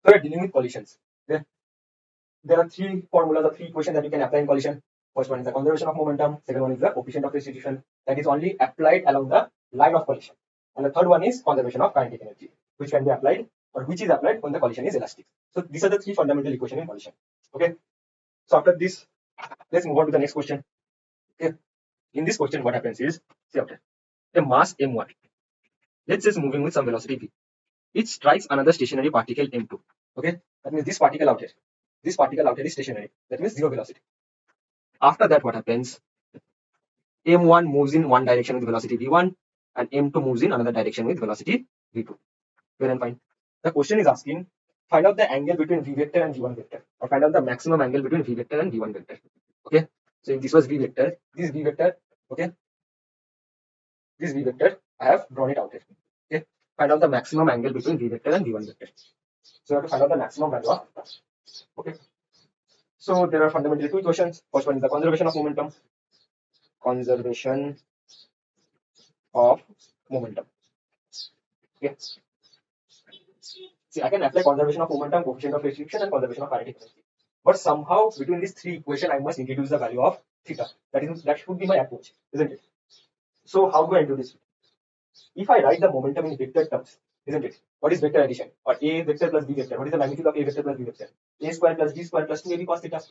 So we're dealing with collisions. There are three formulas or three equations that you can apply in collision. First one is the conservation of momentum. Second one is the coefficient of restitution, that is only applied along the line of collision. And the third one is conservation of kinetic energy, which can be applied or which is applied when the collision is elastic. So these are the three fundamental equations in collision. Okay. So after this, let's move on to the next question. Okay. In this question, what happens is, see after a mass m1, let's say, is moving with some velocity v. It strikes another stationary particle m2. Okay. That means this particle out here is stationary. That means zero velocity. After that, what happens? M1 moves in one direction with velocity v1 and M2 moves in another direction with velocity v2. Fair and fine. The question is asking, find out the angle between v vector and v1 vector, or find out the maximum angle between v vector and v1 vector. Okay. So if this was v vector, this v vector, okay, this v vector, I have drawn it out here. Okay. Find out the maximum angle between v vector and v1 vector. So you have to find out the maximum value of. Okay. So there are fundamentally two equations. First one is the conservation of momentum. Conservation of momentum. Okay. See, I can apply conservation of momentum, coefficient of restriction, and conservation of kinetic energy. But somehow between these three equations, I must introduce the value of theta. That should be my approach, isn't it? So how do I introduce it? If I write the momentum in vector terms, isn't it? What is vector addition? Or a vector plus b vector? What is the magnitude of a vector plus b vector? A square plus b square plus 2ab cos theta.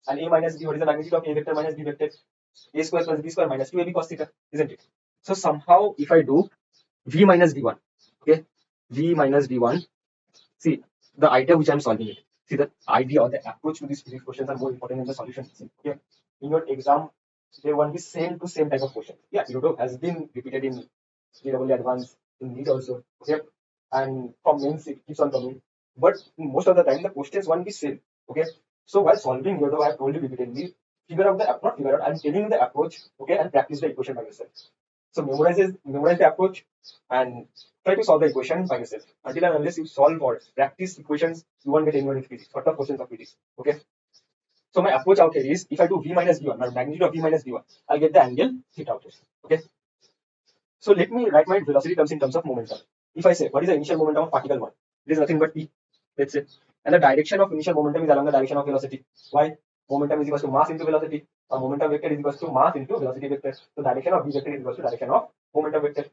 And a minus b, what is the magnitude of a vector minus b vector? A square plus b square minus 2ab cos theta, isn't it? So somehow if I do v minus v1, okay, v minus v1, see the idea which I'm solving it. See, the idea or the approach to these physics questions are more important than the solution. Okay, in your exam, there won't be same type of question. Yeah, irodov has been repeated in JEE Advanced, in NEET also. Okay, and from mains it keeps on coming. But most of the time the questions won't be same. Okay, so while solving irodov, I have told you repeatedly, figure out the approach. I'm telling you the approach. Okay, and practice the equation by yourself. So memorize the approach and try to solve the equation by yourself. Until and unless you solve or practice equations, you won't get anywhere in physics. Sort of questions of physics. Okay. So my approach out here is, if I do v minus v1, my magnitude of v minus v1, I'll get the angle theta out here. Okay. So let me write my velocity terms in terms of momentum. If I say, what is the initial momentum of particle 1? It is nothing but p. Let's say. And the direction of initial momentum is along the direction of velocity. Why? Momentum is equal to mass into velocity. A momentum vector is equal to mass into velocity vector. So direction of v vector is equal to direction of momentum vector.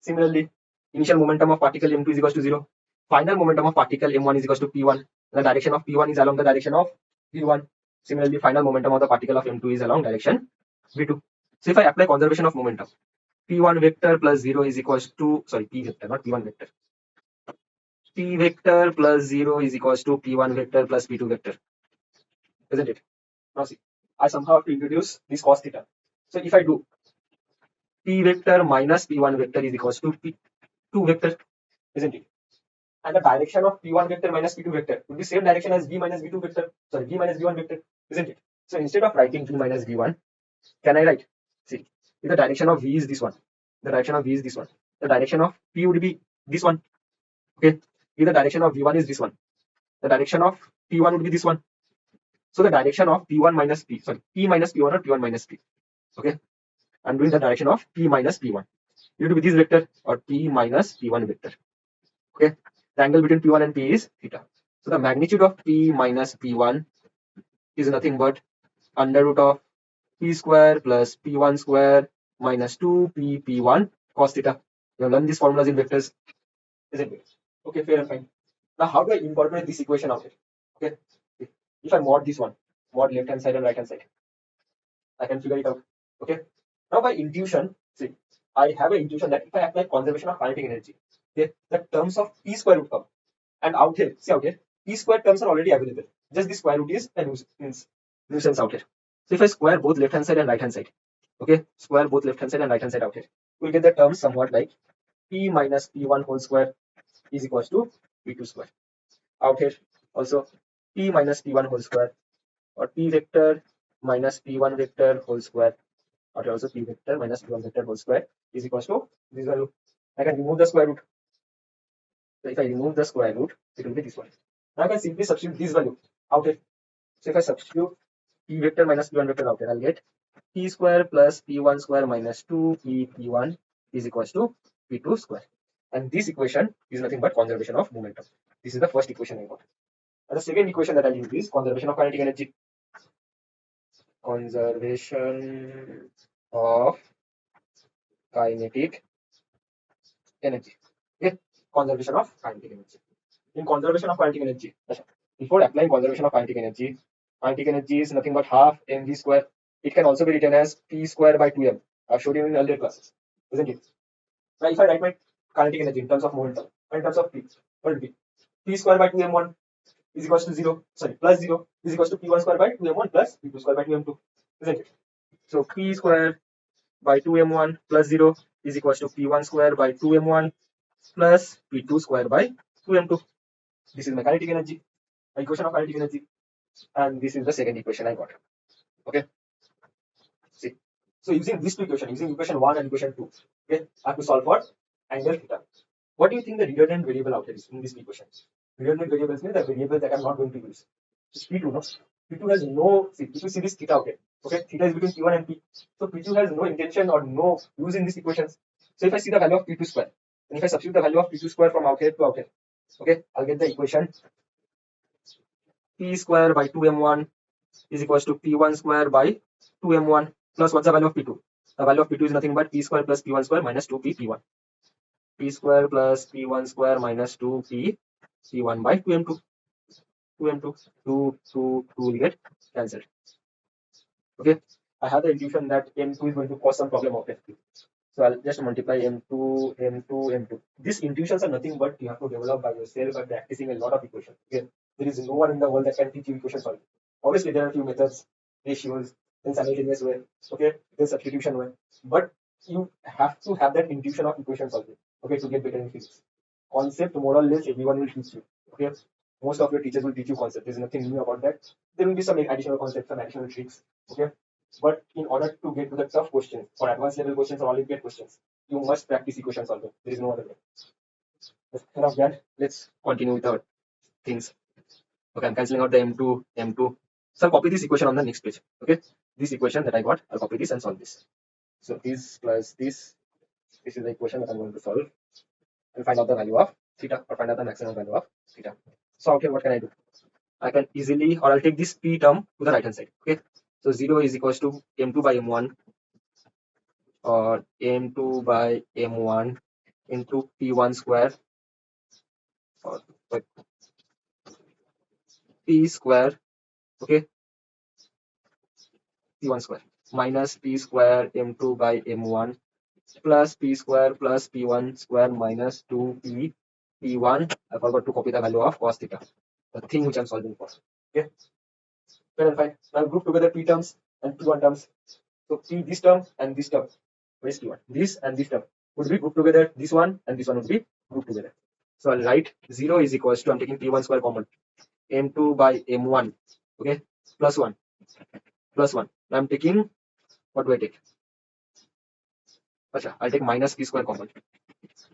Similarly, initial momentum of particle m2 is equal to 0. Final momentum of particle m1 is equal to p1. The direction of p1 is along the direction of v1. Similarly, final momentum of the particle of m2 is along direction v2. So if I apply conservation of momentum, p1 vector plus 0 is equals to, sorry, p vector, not p1 vector. P vector plus 0 is equals to p1 vector plus p2 vector. Isn't it? Now see, I somehow have to introduce this cos theta. So if I do p vector minus p1 vector is equals to p2 vector, isn't it? And the direction of p1 vector minus p2 vector would be same direction as v minus v2 vector, sorry, v minus v1 vector, isn't it? So instead of writing v minus v1, can I write, see, if the direction of v is this one, the direction of v is this one, the direction of p would be this one. Okay, if the direction of v1 is this one, the direction of p1 would be this one. So the direction of p1 minus p, sorry, p minus p1 or p1 minus p. Okay, I'm doing the direction of p minus p1. It would be this vector or p minus p1 vector. Okay, the angle between p1 and p is theta. So the magnitude of p minus p1 is nothing but under root of p square plus p1 square minus 2p p1 cos theta. You have learned these formulas in vectors, isn't it? Okay, fair and fine. Now, how do I incorporate this equation out here? Okay, if I mod this one, mod left hand side and right hand side, I can figure it out. Okay, now by intuition, see, I have an intuition that if I apply conservation of kinetic energy, okay, the terms of p square would come. And out here, see out here, p square terms are already available. Just the square root is a nuisance out here. So if I square both left hand side and right hand side, okay, square both left hand side and right hand side out here, we'll get the terms somewhat like p minus p1 whole square is equals to p2 square. Out here also p minus p1 whole square, or p vector minus p1 vector whole square, or also p vector minus p1 vector whole square is equals to this value. I can remove the square root. So if I remove the square root, it will be this one. Now I can simply substitute this value out here. So if I substitute p vector minus p1 vector out here, I'll get p square plus p1 square minus 2p p1 is equals to p2 square. And this equation is nothing but conservation of momentum. This is the first equation I got. And the second equation that I use is conservation of kinetic energy. Conservation of kinetic energy. Okay, conservation of kinetic energy. In conservation of kinetic energy, before applying conservation of kinetic energy is nothing but half mv square. It can also be written as p square by 2m. I've showed you in earlier classes, isn't it? Now, if I write my kinetic energy in terms of momentum, in terms of p, what will be? P square by 2m1 is equals to 0, sorry, plus 0 is equals to p1 square by 2m1 plus p2 square by 2m2, isn't it? So p square by 2m1 plus 0 is equals to p1 square by 2m1 plus p2 square by 2m2. This is my kinetic energy, my equation of kinetic energy, and this is the second equation I got. Okay, see. So using these two equations, using equation 1 and equation 2, okay, I have to solve for angle theta. What do you think the redundant variable out here is in these equations? Redundant variables mean the variable that I'm not going to use. It's P2, no? P2 has no, see, if you see this theta out here, okay, theta is between P1 and P. So P2 has no intention or no use in these equations. So if I see the value of P2 square, and if I substitute the value of P2 square from out here to out here, okay, I'll get the equation P square by 2m1 is equals to P1 square by 2m1 plus what's the value of P2? The value of P2 is nothing but P square plus P1 square minus 2P P1. P square plus P1 square minus 2P P1 by 2m2. 2m2, 2 will get cancelled. Okay, I have the intuition that m2 is going to cause some problem of f2. So I'll just multiply m2, m2, m2. These intuitions are nothing but you have to develop by yourself by practicing a lot of equations. Okay, there is no one in the world that can teach you equation solving. Obviously, there are a few methods, ratios, in simultaneous way. Okay, there's substitution way, but you have to have that intuition of equation solving. Okay, to get better in physics. Concept more or less everyone will teach you. Okay, most of your teachers will teach you concept. There's nothing new about that. There will be some additional concepts, some additional tricks. Okay, but in order to get to the tough questions or advanced level questions or Olympiad questions, you must practice equation solving. There is no other way. Enough that. Let's continue with our things. Okay, I'm cancelling out the m2, m2. So I'll copy this equation on the next page. Okay, this equation that I got, I'll copy this and solve this. So this plus this is the equation that I'm going to solve and find out the value of theta or find out the maximum value of theta. So out here, what can I do? I can easily, or I'll take this p term to the right hand side. Okay, so 0 is equals to m2 by m1 or m2 by m1 into p1 square or p square, okay, p1 square minus p square m2 by m1 plus p square plus p1 square minus 2p p1. I forgot to copy the value of cos theta, the thing which I'm solving for. Okay, well and fine. Now group together p terms and p1 terms. So p this term and this term. Where is p1? This and this term would be grouped together. This one and this one would be grouped together. So I'll write 0 is equals to, I'm taking p1 square common, m2 by m1, okay, plus 1 plus 1. Now I'm taking, what do I take? I'll take minus p square common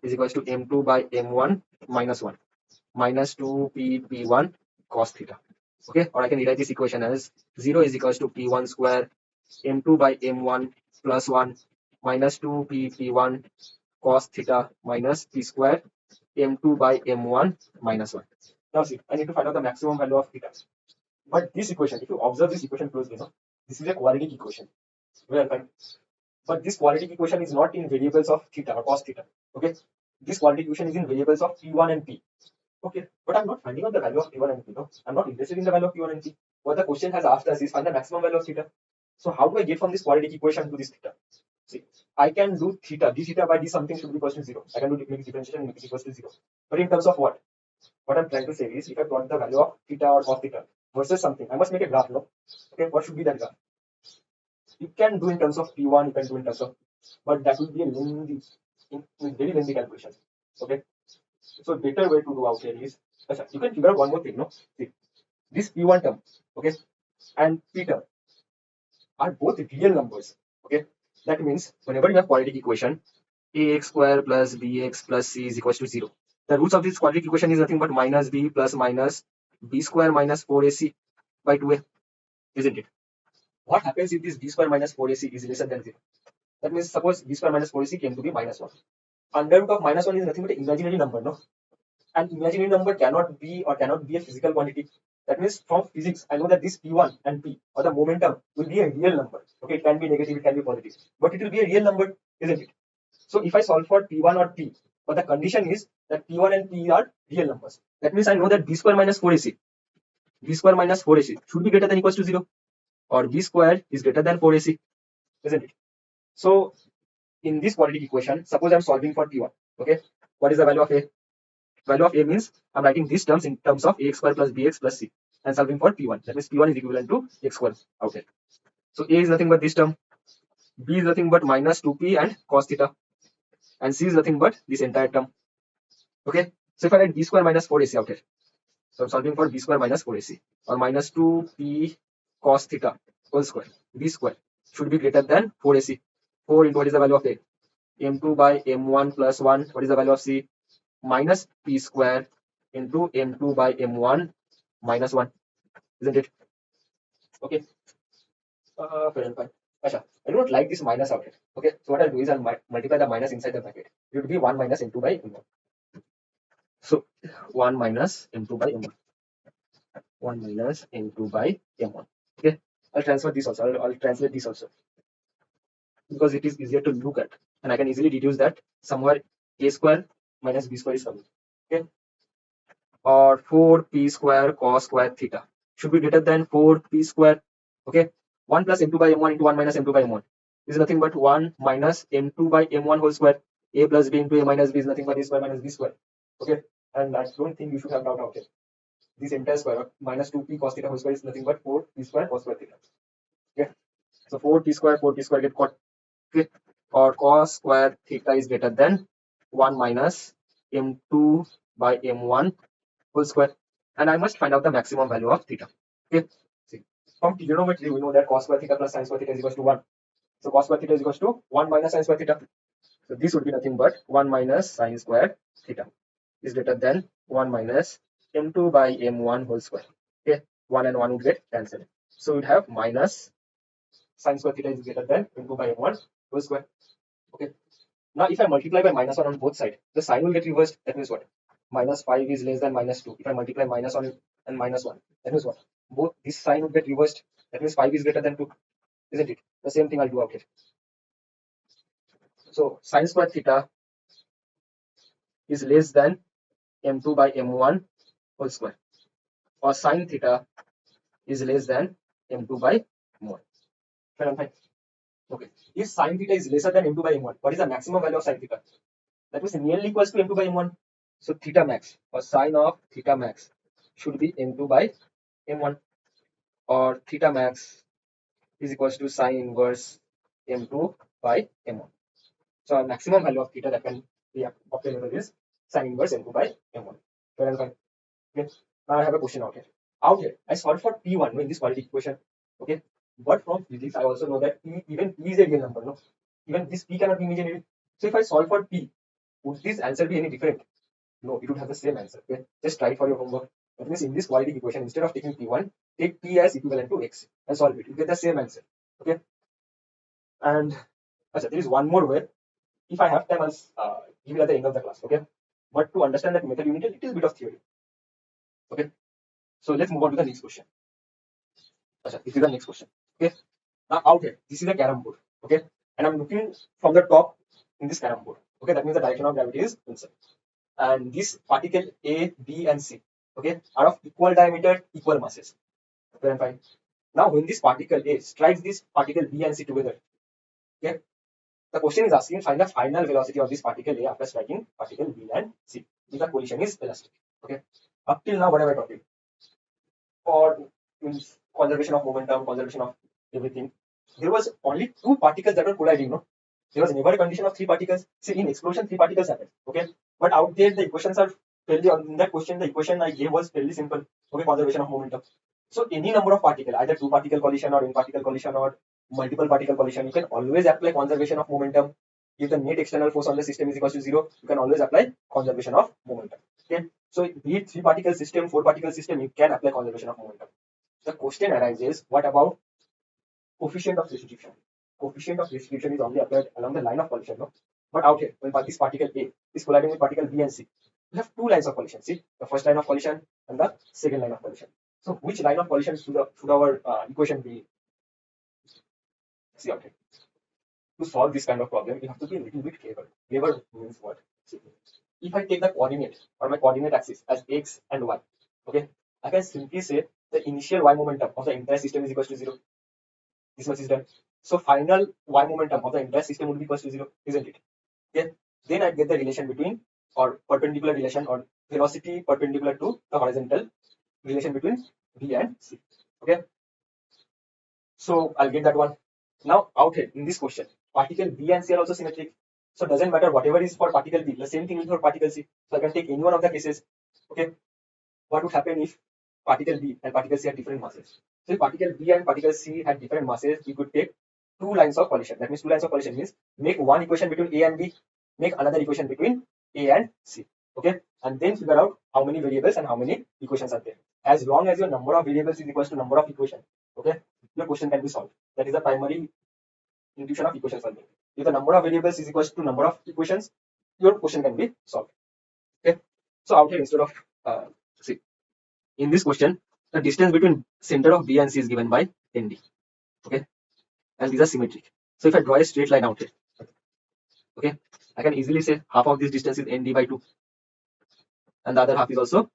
is equals to m2 by m1 minus 1 minus 2p p1 cos theta. Okay, or I can rewrite this equation as 0 is equals to p1 square m2 by m1 plus 1 minus 2p p1 cos theta minus p square m2 by m1 minus 1. Now see, I need to find out the maximum value of theta. But this equation, if you observe this equation closely, this is a quadratic equation. Well, fine. But this quadratic equation is not in variables of theta or cos theta. Okay, this quadratic equation is in variables of p1 and p. Okay, but I'm not finding out the value of p1 and p. No, I'm not interested in the value of p1 and p. What the question has asked us is find the maximum value of theta. So how do I get from this quadratic equation to this theta? See, I can do theta, d theta by d something should be equal to 0. I can do make differentiation and make it equal to 0. But in terms of what? What I'm trying to say is if I plot the value of theta or cos theta versus something, I must make a graph, no? Okay, what should be that graph? You can do in terms of p1, you can do in terms of, but that would be a lengthy, very lengthy calculation. Okay, so better way to do out here is, you can figure out one more thing, no? See, this p1 term, okay, and p term are both real numbers. Okay, that means whenever you have quadratic equation, ax square plus bx plus c is equals to 0. The roots of this quadratic equation is nothing but minus b plus minus b square minus 4ac by 2a, isn't it? What happens if this b square minus 4ac is lesser than 0? That means suppose b square minus 4ac came to be minus 1. Under root of -1 is nothing but an imaginary number, no? An imaginary number cannot be or cannot be a physical quantity. That means from physics, I know that this P1 and P or the momentum will be a real number. Okay, it can be negative, it can be positive, but it will be a real number, isn't it? So if I solve for P1 or P, but the condition is that P1 and P are real numbers. That means I know that B square minus 4AC, B square minus 4AC should be greater than equals to 0, or B square is greater than 4AC, isn't it? So in this quadratic equation, suppose I'm solving for P1. Okay, what is the value of A? Value of A means I'm writing these terms in terms of ax square plus bx plus c and solving for P1. That means P1 is equivalent to x square out here. So A is nothing but this term, B is nothing but minus 2p and cos theta, and C is nothing but this entire term. Okay, so if I write b square minus 4ac out here, so I'm solving for b square minus 4ac, or minus 2p cos theta whole square, b square should be greater than 4ac. 4 into what is the value of A? m2 by m1 plus 1. What is the value of C? Minus p square into m2 by m1 minus 1, isn't it? Okay, fair and fine. Asha, I do not like this minus out here. Okay, so what I'll do is I'll multiply the minus inside the bracket. It would be 1 minus m2 by m1. So 1 minus m2 by m1. 1 minus m2 by m1. Okay, I'll transfer this also. I'll translate this also because it is easier to look at, and I can easily deduce that somewhere a square minus b square is coming. Okay, or 4p square cos square theta should be greater than 4p square. Okay, 1 plus m2 by m1 into 1 minus m2 by m1 is nothing but 1 minus m2 by m1 whole square. A plus b into a minus b is nothing but a square minus b square. Okay, and I don't think you should have doubt out here. This entire square minus 2p cos theta whole square is nothing but 4p square cos square theta. Okay, so 4p square get caught. Okay, or cos square theta is greater than 1 minus m2 by m1 whole square, and I must find out the maximum value of theta. Okay, see, from trigonometry we know that cos square theta plus sin square theta is equals to 1. So cos square theta is equals to 1 minus sin square theta. So this would be nothing but 1 minus sin square theta is greater than 1 minus m2 by m1 whole square. Okay, 1 and 1 would get cancelled. So we'd have minus sin square theta is greater than m2 by m1 whole square. Okay, now if I multiply by minus 1 on both sides, the sign will get reversed. That means what? Minus 5 is less than minus 2. If I multiply minus 1 and minus 1, that means what? Both this sign would get reversed. That means 5 is greater than 2, isn't it? The same thing I'll do out here. So sin square theta is less than m2 by m1 whole square, or sin theta is less than m2 by m1. Fair and fine. Okay, if sin theta is lesser than m2 by m1, what is the maximum value of sin theta? That means nearly equals to m2 by m1. So theta max or sine of theta max should be m2 by m1, or theta max is equals to sine inverse m2 by m1. So our maximum value of theta that can be obtainable is sine inverse m2 by m1. Fair and fine. Okay. Now I have a question out here. Out here, I solved for P1 in this quadratic equation. Okay. But from physics, I also know that even P is a real number. No, even this P cannot be imaginary. So if I solve for P, would this answer be any different? No, it would have the same answer. Okay, just try for your homework. That means in this quadratic equation, instead of taking P1, take P as equivalent to X and solve it. You get the same answer. Okay, and there is one more way. If I have time, I'll give it at the end of the class. Okay, but to understand that method, you need a little bit of theory. Okay, so let's move on to the next question. This is the next question. Okay, now out here, this is a carom board. Okay, and I'm looking from the top in this carom board. Okay, that means the direction of gravity is inside. And this particle A, B, and C, okay, are of equal diameter, equal masses. Okay, fine. Now, when this particle A strikes this particle B and C together, okay, the question is asking find the final velocity of this particle A after striking particle B and C if the collision is elastic. Okay, up till now, what have I talked? For means conservation of momentum, conservation of everything, there was only two particles that were colliding. No, there was never a condition of three particles. See, in explosion, three particles happen. Okay, but out there, the equations are fairly, in that question, the equation I gave was fairly simple. Okay, conservation of momentum. So any number of particle, either two particle collision or n particle collision or multiple particle collision, you can always apply conservation of momentum. If the net external force on the system is equal to 0, you can always apply conservation of momentum. Okay, so be it 3 particle system, 4 particle system, you can apply conservation of momentum. The question arises, what about coefficient of restriction? Coefficient of restriction is only applied along the line of collision. No? But out here, when this particle A is colliding with particle B and C, we have two lines of collision. See, the first line of collision and the second line of collision. So which line of collision should our equation be? See out here. To solve this kind of problem, you have to be a little bit clever. Clever means what? See, if I take the coordinate or my coordinate axis as x and y, okay, I can simply say the initial y momentum of the entire system is equal to 0. This much is done. So final y momentum of the entire system would be equal to 0, isn't it? Okay. Then I get the relation between or perpendicular relation or velocity perpendicular to the horizontal relation between B and C. Okay. So I'll get that one. Now out here in this question, particle B and C are also symmetric. So it doesn't matter whatever is for particle B, the same thing is for particle C. So I can take any one of the cases. Okay. What would happen if particle B and particle C had different masses? So if particle B and particle C had different masses, we could take two lines of collision. That means two lines of collision means make one equation between A and B, make another equation between A and C. Okay. And then figure out how many variables and how many equations are there. As long as your number of variables is equal to number of equations, okay, your question can be solved. That is the primary intuition of equation solving. If the number of variables is equal to number of equations, your question can be solved. Okay. So out here instead of see, in this question, the distance between center of B and C is given by ND. Okay. And these are symmetric. So if I draw a straight line out here, okay, I can easily say half of this distance is ND by 2. And the other half is also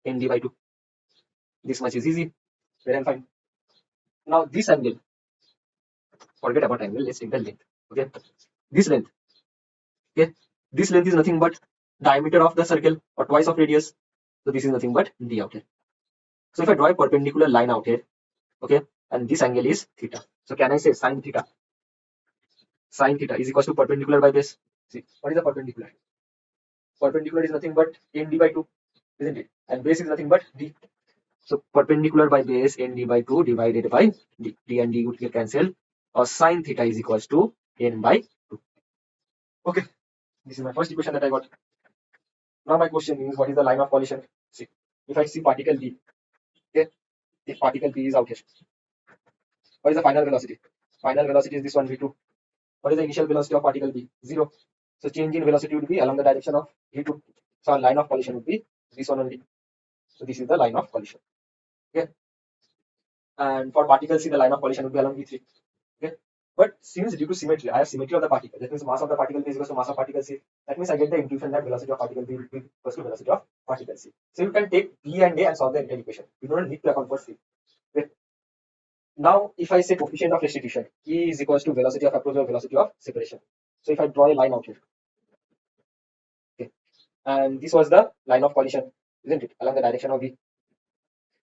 ND by 2. This much is easy. Very fine. Now this angle, forget about angle, let's take the length. Okay. This length. Okay. This length is nothing but diameter of the circle or twice of radius. So this is nothing but D out here. So if I draw a perpendicular line out here, okay, and this angle is theta. So can I say sine theta? Sine theta is equal to perpendicular by base. See, what is the perpendicular? Perpendicular is nothing but ND by 2, isn't it? And base is nothing but D. So perpendicular by base ND by 2 divided by D. D and D would get cancelled. Or sine theta is equal to N by 2. Okay, this is my first equation that I got. Now my question is, what is the line of collision? See, if I see particle B, okay, if particle B is out here, what is the final velocity? Final velocity is this one V2. What is the initial velocity of particle B? 0. So change in velocity would be along the direction of V2. So our line of collision would be this one only. So this is the line of collision. Okay. And for particle C, the line of collision would be along V3. Okay. But since due to symmetry, I have symmetry of the particle. That means mass of the particle B is equal to mass of particle C. That means I get the intuition that velocity of particle B will be equal to velocity of particle C. So you can take B and A and solve the entire equation. You don't need to account for C. Okay. Now, if I say coefficient of restitution, E is equals to velocity of approach or velocity of separation. So if I draw a line out here, okay, and this was the line of collision, isn't it, along the direction of V.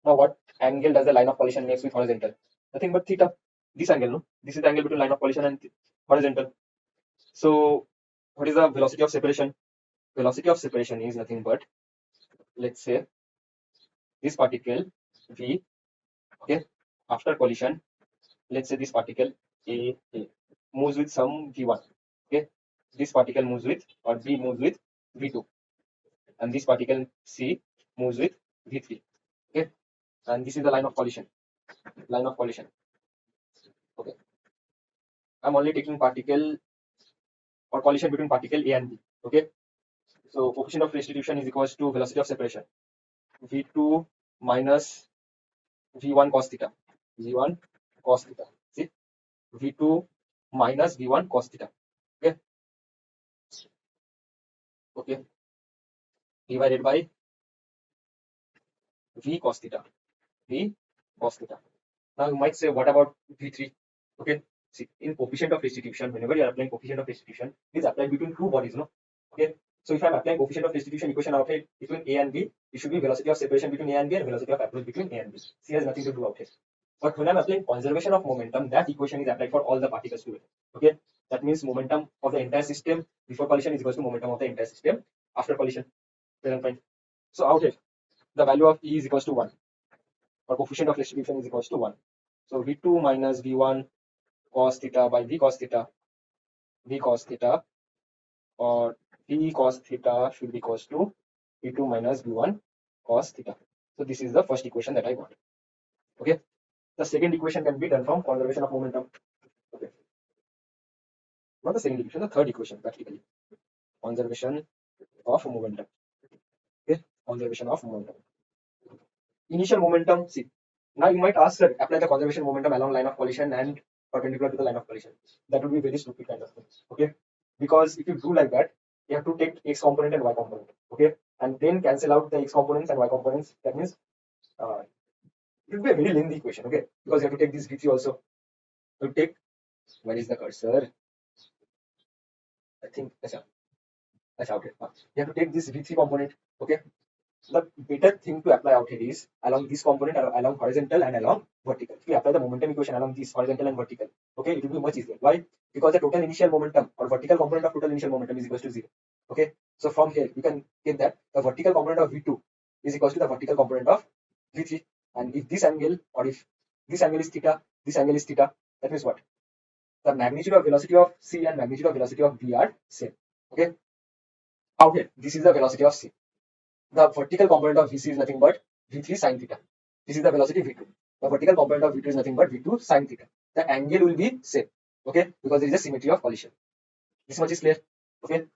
Now, what angle does the line of collision makes with horizontal? Nothing but theta. This angle, no? This is the angle between line of collision and horizontal. So, what is the velocity of separation? Velocity of separation is nothing but, let's say, this particle V, okay, after collision, let's say this particle A moves with some V1, okay, this particle moves with, or B moves with V2, and this particle C moves with V3, okay, and this is the line of collision, okay. I'm only taking particle or collision between particle A and B, okay. So coefficient of restitution is equals to velocity of separation, V2 minus V1 cos theta, V1 cos theta, see, V2 minus V1 cos theta, okay, okay, divided by V cos theta, V cos theta. Now you might say, what about V3? Okay, see, in coefficient of restitution, whenever you are applying coefficient of restitution, it is applied between two bodies, no? Okay, so if I am applying coefficient of restitution equation out here between A and B, it should be velocity of separation between A and B and velocity of approach between A and B. C has nothing to do out here. But when I'm applying conservation of momentum, that equation is applied for all the particles to it. Okay, that means momentum of the entire system before collision is equal to momentum of the entire system after collision. So out here, the value of E is equals to 1, or coefficient of restitution is equals to 1. So V2 minus V1 cos theta by V cos theta, or V cos theta should be equals to V2 minus V1 cos theta. So this is the first equation that I got. Okay. The second equation can be done from conservation of momentum. Okay. Not the second equation, the third equation practically. Conservation of momentum. Okay, conservation of momentum. Initial momentum. See, now you might ask, sir, apply the conservation momentum along line of collision and perpendicular to the line of collision. That would be very stupid kind of thing. Okay, because if you do like that, you have to take x component and y component. Okay, and then cancel out the x components and y components. That means it will be a very lengthy equation. Okay, because you have to take this v3 also. You take, where is the cursor? I think that's okay. You have to take this v3 component. Okay, the better thing to apply out here is along this component, along horizontal and along vertical. If we apply the momentum equation along this horizontal and vertical, okay, it will be much easier. Why? Because the total initial momentum or vertical component of total initial momentum is equal to 0. Okay, so from here you can get that the vertical component of v2 is equal to the vertical component of v3, and if this angle or if this angle is theta, this angle is theta, that means what? The magnitude of velocity of c and magnitude of velocity of v are same. Okay, out here this is the velocity of c. The vertical component of Vc is nothing but V3 sine theta. This is the velocity V2. The vertical component of V2 is nothing but V2 sine theta. The angle will be same. Okay, because there is a symmetry of collision. This much is clear. Okay.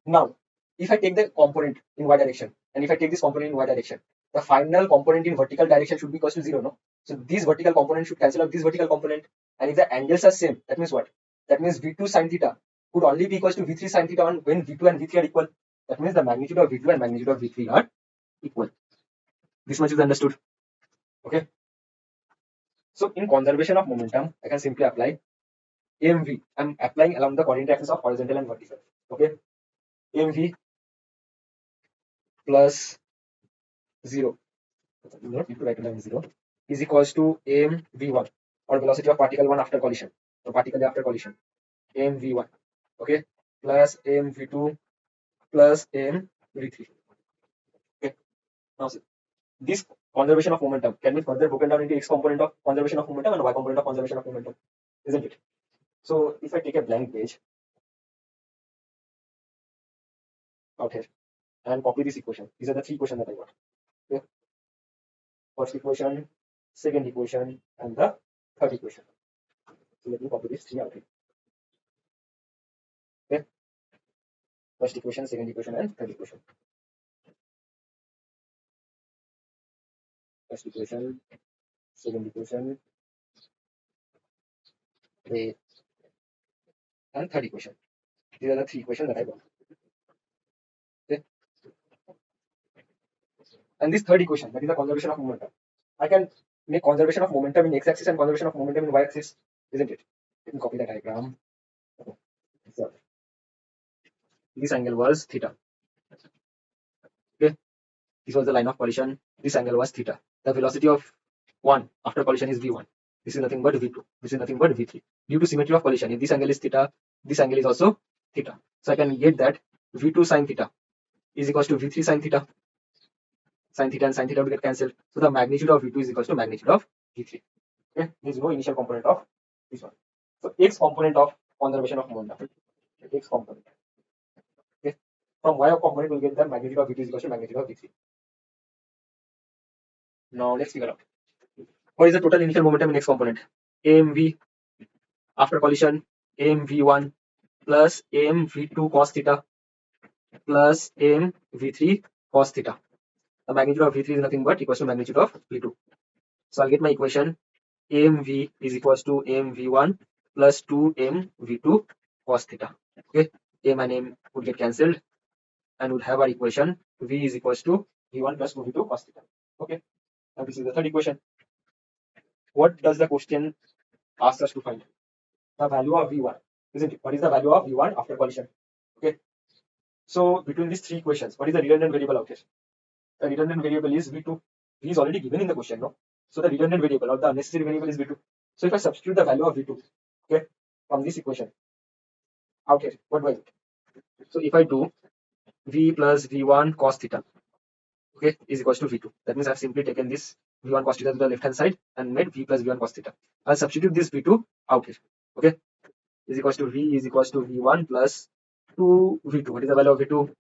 Now, if I take the component in y direction and if I take this component in y direction, the final component in vertical direction should be equal to 0, no? So this vertical component should cancel out this vertical component. And if the angles are same, that means what? That means V2 sine theta could only be equal to V3 sine theta when V2 and V3 are equal. That means the magnitude of V2 and magnitude of V3 are equal. This much is understood. Okay. So in conservation of momentum, I can simply apply AMV. I'm applying along the coordinate axis of horizontal and vertical. Okay. AMV plus 0. Not need to write it down 0 is equals to AMV1 or velocity of particle 1 after collision. So particle after collision. AMV1. Okay. Plus AMV2 plus AMV3. Okay. Now see, this conservation of momentum can be further broken down into x component of conservation of momentum and y component of conservation of momentum, isn't it? So if I take a blank page out here and copy this equation, these are the three equations that I got. Okay. First equation, second equation, and the third equation. So let me copy these three out here. Okay. First equation, second equation, and third equation. First equation, second equation, and third equation. These are the three equations that I got. Okay. And this third equation, that is the conservation of momentum. I can make conservation of momentum in x-axis and conservation of momentum in y-axis, isn't it? Let me copy the diagram. So this angle was theta. Okay, this was the line of collision. This angle was theta. The velocity of 1 after collision is v1. This is nothing but v2. This is nothing but v3. Due to symmetry of collision, if this angle is theta, this angle is also theta. So I can get that v2 sine theta is equals to v3 sine theta. Sine theta and sine theta will get cancelled. So the magnitude of v2 is equals to magnitude of v3. Okay, there is no initial component of this one. So x component of conservation of momentum. X component. Okay, from y component we'll get the magnitude of v2 is equals to magnitude of v3. Now let's figure out what is the total initial momentum in x component. AMV after collision, AMV1 plus AMV2 cos theta plus AMV3 cos theta. The magnitude of v3 is nothing but equals to magnitude of v2. So I'll get my equation AMV is equals to AMV1 plus 2AMV2 cos theta. Okay, AM and AM would get cancelled and would have our equation V is equals to V1 plus 2V2 cos theta. Okay, now this is the third equation. What does the question ask us to find? The value of V1, isn't it? What is the value of V1 after collision? Okay, so between these three equations, what is the redundant variable out here? The redundant variable is V2. V is already given in the question, no? So the redundant variable or the unnecessary variable is V2. So if I substitute the value of V2, okay, from this equation out here, what do I get? So if I do V plus V1 cos theta, okay, is equals to V2. That means I've simply taken this V1 cos theta to the left hand side and made V plus V1 cos theta. I'll substitute this V2 out here. Okay, is equals to V is equals to V1 plus 2V2. What is the value of V2?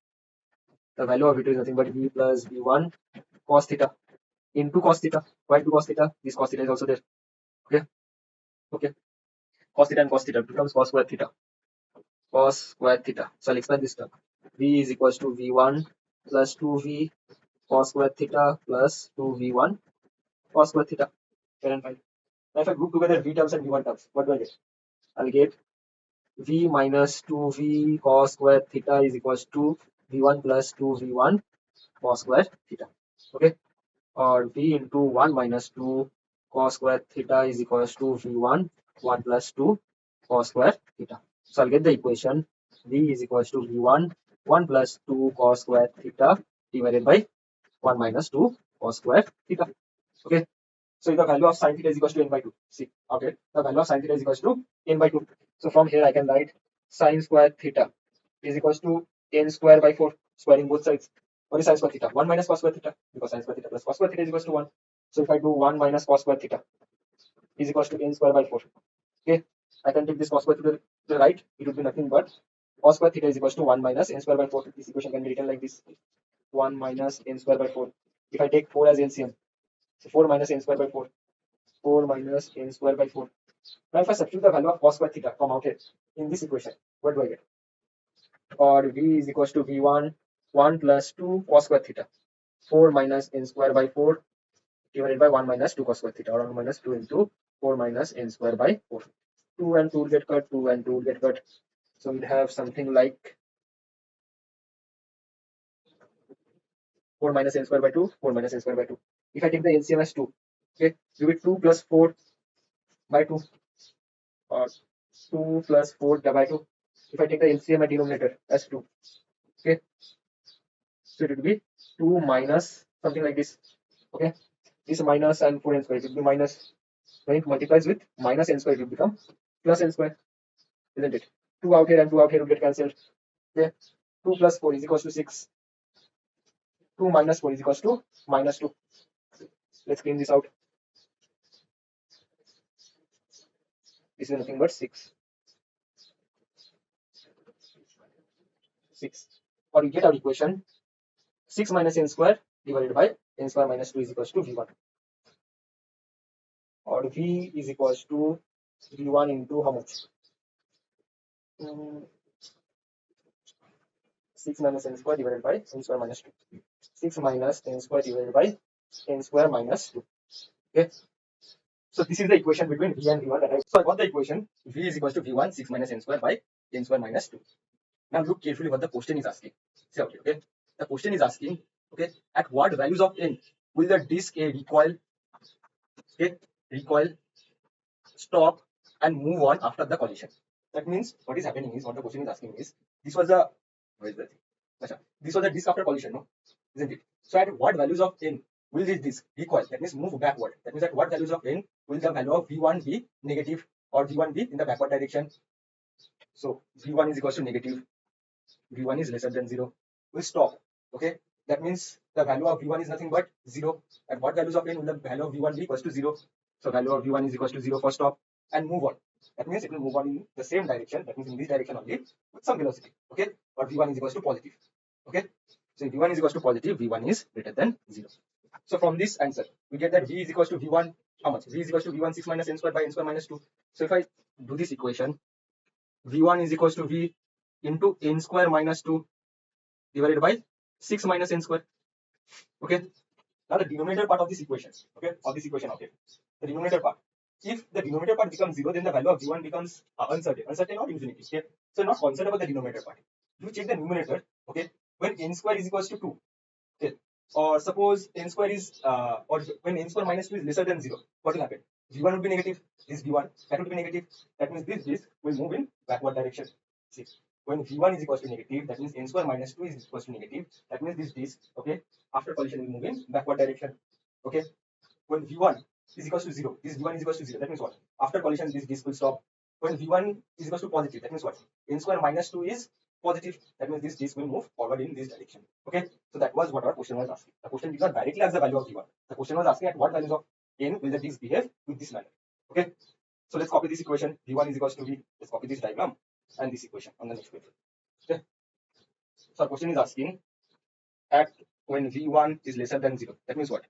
The value of V2 is nothing but V plus V1 cos theta into cos theta. Why 2 cos theta? This cos theta is also there. Okay, okay. Cos theta and cos theta becomes cos square theta. cos square theta. So I'll expand this term. V is equals to V1 plus 2V cos square theta plus 2V1 cos square theta. Fair and fine. Now if I group together V terms and V1 terms, what do I get? I'll get V minus 2V cos square theta is equals to V1 plus 2V1 cos square theta. Okay. Or V into 1 minus 2 cos square theta is equals to V1 1 plus 2 cos square theta. So I'll get the equation V is equals to V1 1 plus 2 cos square theta divided by 1 minus 2 cos square theta. Okay. So the value of sin theta is equals to n by 2. See, okay. The value of sin theta is equals to n by 2. So from here I can write sin square theta is equals to n square by 4, squaring both sides. What is sin square theta? 1 minus cos square theta, because sin square theta plus cos square theta is equals to 1. So if I do 1 minus cos square theta is equals to n square by 4. Okay, I can take this cos square theta to the right. It would be nothing but cos square theta is equals to 1 minus n square by 4. This equation can be written like this: 1 minus n square by 4. If I take 4 as LCM, so 4 minus n square by 4. 4 minus n square by 4. Now if I substitute the value of cos square theta from out here in this equation, what do I get? Or V is equals to V1 1 plus 2 cos square theta. 4 minus n square by 4 divided by 1 minus 2 cos square theta, or 1 minus 2 into 4 minus n square by 4. 2 and 2 will get cut, 2 and 2 will get cut. So we'd have something like 4 minus n square by 2, 4 minus n square by 2. If I take the LCM as 2, okay, we will 2 plus 4 by 2, or 2 plus 4 by 2. If I take the LCM at denominator as 2, okay, so it will be 2 minus something like this. Okay, this minus and 4 n square, it will be minus. When it multiplies with minus n square, it will become plus n square, isn't it? 2 out here and 2 out here will get cancelled. Okay, 2 plus 4 is equals to 6. 2 minus 4 is equals to minus 2. Let's clean this out. This is nothing but 6. 6. Or you get our equation 6 minus n square divided by n square minus 2 is equals to V1. Or V is equals to V1 into how much? 6 minus n square divided by n square minus 2. 6 minus n square divided by n square minus 2. Okay. So this is the equation between V and V1. So I got the equation V is equals to V1 6 minus n square by n square minus 2. Now look carefully what the question is asking. See, okay. The question is asking, okay, at what values of n will the disk A recoil, okay, recoil, stop, and move on after the collision? That means what is happening is, what the question is asking is, this was the, where is the thing? This was the disk after collision, no? Isn't it? So at what values of n will this disk recoil? That means move backward. That means at what values of n will the value of V1 be negative, or V1 be in the backward direction? So V1 is equals to negative. V1 is lesser than 0. Will stop. Okay. That means the value of V1 is nothing but 0. At what values of n will the value of V1 be equals to 0? So value of V1 is equals to 0 for stop, and move on. That means it will move on in the same direction. That means in this direction only with some velocity. Okay. Or V1 is equals to positive. Okay. So if V1 is equals to positive, V1 is greater than 0. So from this answer, we get that V is equals to V1, how much? V is equals to V1 6 minus n square by n square minus 2. So if I do this equation, V1 is equals to V into n square minus 2 divided by 6 minus n square. Okay. Now the denominator part of this equation, okay, of this equation, okay, the denominator part. If the denominator part becomes 0, then the value of V1 becomes uncertain or infinity. Okay. So not concerned about the denominator part. If you check the numerator, okay, when n square is equals to 2, okay, or suppose n square is or when n square minus 2 is lesser than 0, what will happen? V1 will be negative. This V1, that will be negative. That means this disk will move in backward direction. See, when V1 is equals to negative, that means n square minus 2 is equals to negative. That means this disk, okay, after collision will move in backward direction. Okay. When V1 is equals to 0, this V1 is equals to 0. That means what? After collision, this disk will stop. When V1 is equals to positive, that means what? N square minus 2 is positive. That means this disk will move forward in this direction. Okay. So that was what our question was asking. The question did not directly ask the value of V1. The question was asking at what values of n will the disk behave with this manner. Okay. So let's copy this equation. V1 is equals to V. Let's copy this diagram and this equation on the next page. Okay. So our question is asking at when V1 is lesser than 0. That means what?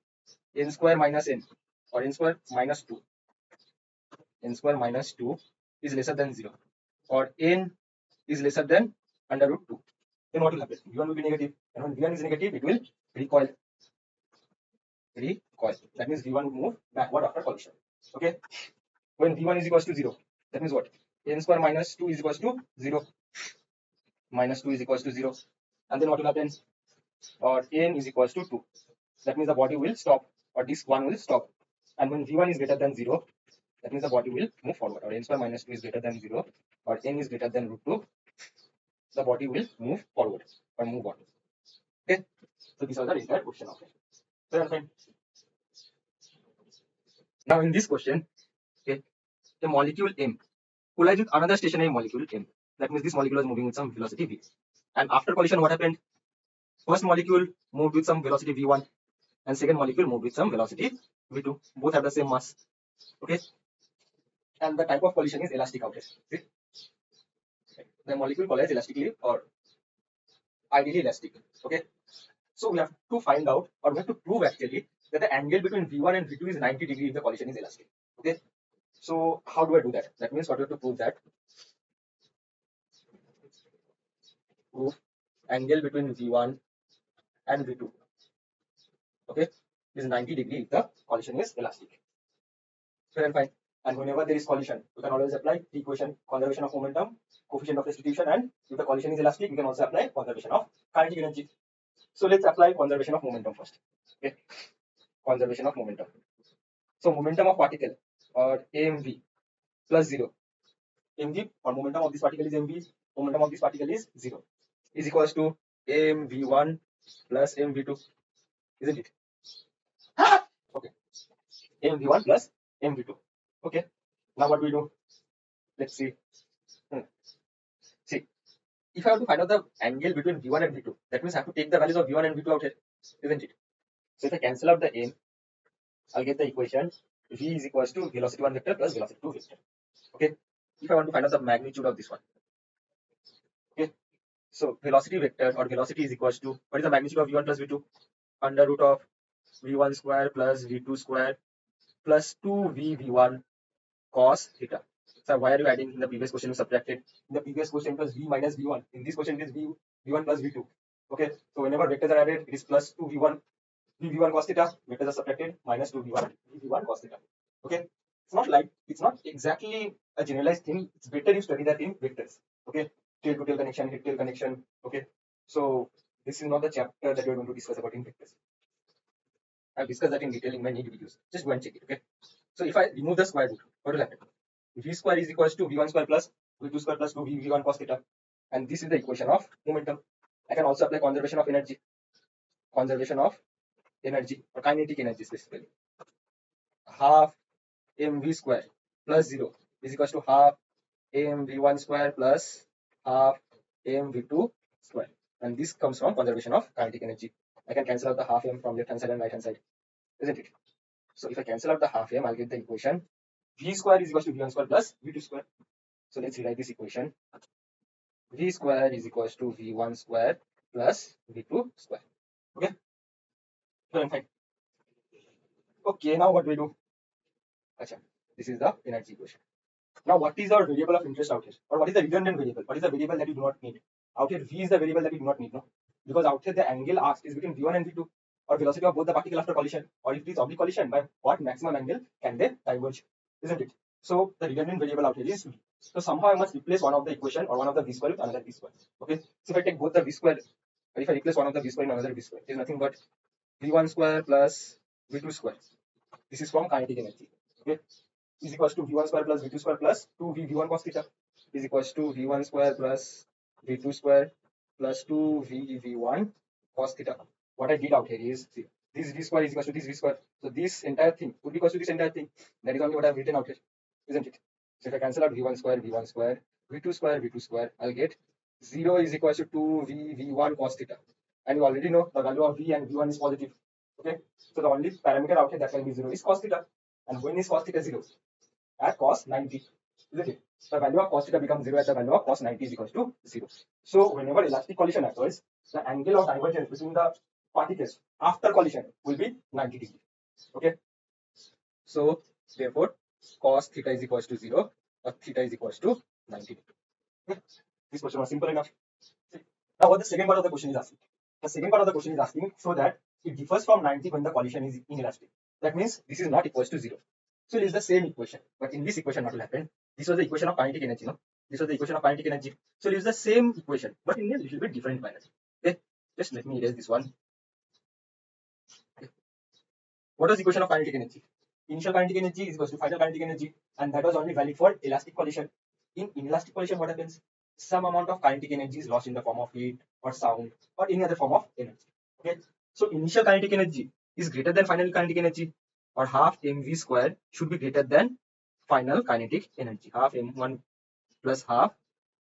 N square minus n, or n square minus 2. N square minus 2 is lesser than 0. Or n is lesser than under root 2. Then what will happen? V1 will be negative, and when V1 is negative, it will recoil. Recoil. That means V1 will move backward after collision. Okay. When V1 is equals to 0, that means what? N square minus 2 is equals to 0. Minus 2 is equals to 0. And then what will happen? Or N is equals to 2. That means the body will stop, or this one will stop. And when V1 is greater than 0, that means the body will move forward, or N square minus 2 is greater than 0, or N is greater than root 2, the body will move forward or move on. Okay. So these are the entire question of it. So fine. Now in this question, okay, a molecule M collides with another stationary molecule M. That means this molecule is moving with some velocity v. And after collision, what happened? First molecule moved with some velocity v1, and second molecule moved with some velocity v2. Both have the same mass. Okay. And the type of collision is elastic out here. See? The molecule collides elastically or ideally elastic. Okay. So we have to find out, or we have to prove actually, that the angle between v1 and v2 is 90 degrees if the collision is elastic. Okay. So how do I do that? That means what we have to prove that. Prove angle between v1 and v2. Okay, is 90 degrees if the collision is elastic. Fair and fine. And whenever there is collision, we can always apply the equation conservation of momentum, coefficient of restitution, and if the collision is elastic, we can also apply conservation of kinetic energy. So let's apply conservation of momentum first. Okay, conservation of momentum. So momentum of particle, or mv plus 0. mv, or momentum of this particle is mv, momentum of this particle is 0, is equals to mv1 plus mv2, isn't it? Okay, mv1 plus mv2. Okay, now what we do? Let's see. See, if I have to find out the angle between v1 and v2, that means I have to take the values of v1 and v2 out here, isn't it? So if I cancel out the m, I'll get the equation v is equals to velocity 1 vector plus velocity 2 vector. Okay, if I want to find out the magnitude of this one. Okay, so velocity vector, or velocity, is equals to, what is the magnitude of v1 plus v2? Under root of v1 square plus v2 square plus 2v v1 cos theta. So why are you adding? In the previous question you subtracted. In the previous question it was v minus v1. In this question it is v1 plus v2. Okay, so whenever vectors are added, it is plus 2v1 v1 cos theta. Vectors are subtracted, minus 2v1 v1 cos theta. Okay, it's not exactly a generalized thing. It's better you study that in vectors. Okay, tail to tail connection, head tail connection. Okay, so this is not the chapter that we are going to discuss about in vectors. I've discussed that in detail in my need videos. Just go and check it. Okay, so if I remove the square root, what will happen? V square is equals to v1 square plus v2 square plus 2v v1 cos theta, and this is the equation of momentum. I can also apply conservation of energy. Conservation of energy, or kinetic energy specifically. Half mv square plus 0 is equals to half mv1 square plus half mv2 square, and this comes from conservation of kinetic energy. I can cancel out the half m from left hand side and right hand side, isn't it? So if I cancel out the half m, I'll get the equation v square is equals to v1 square plus v2 square. So let's rewrite this equation. V square is equals to v1 square plus v2 square. Okay, fine. Okay, now what we do? Achha, this is the energy equation. Now what is our variable of interest out here? Or what is the redundant variable? What is the variable that you do not need? Out here v is the variable that you do not need, no? Because out here the angle asked is between v1 and v2, or velocity of both the particle after collision, or if it is oblique collision, by what maximum angle can they diverge, isn't it? So the redundant variable out here is v. So somehow I must replace one of the equation, or one of the v square with another v square. Okay, so if I take both the v square, or if I replace one of the v square in another v square, it is nothing but v1 square plus v2 square. This is from kinetic energy. Okay, is equals to v1 square plus v2 square plus 2v v1 cos theta, is equals to v1 square plus v2 square plus 2v v1 cos theta. What I did out here is, see, this v square is equals to this v square. So this entire thing would be equals to this entire thing. That is only what I have written out here, isn't it? So if I cancel out v1 square, v1 square, v2 square, v2 square, I'll get 0 is equals to 2v v1 cos theta. And you already know the value of v and v1 is positive. Okay, so the only parameter out here that can be 0 is cos theta. And when is cos theta 0? At cos 90, isn't it? The value of cos theta becomes 0 at the value of cos 90 is equals to 0. So whenever elastic collision occurs, the angle of divergence between the particles after collision will be 90 degrees. Okay, so therefore cos theta is equals to 0, or theta is equals to 90 degrees. Okay? This question was simple enough. Now, what the second part of the question is asking? The second part of the question is asking so that it differs from 90 when the collision is inelastic. That means this is not equals to 0. So it is the same equation, but in this equation, what will happen? This was the equation of kinetic energy, no? This was the equation of kinetic energy. So it is the same equation, but in a little bit different manner. Okay, just let me erase this one. Okay. What was the equation of kinetic energy? Initial kinetic energy is equals to final kinetic energy, and that was only valid for elastic collision. In inelastic collision, what happens? Some amount of kinetic energy is lost in the form of heat or sound or any other form of energy. Okay, so initial kinetic energy is greater than final kinetic energy, or half mv square should be greater than final kinetic energy, half m1 plus half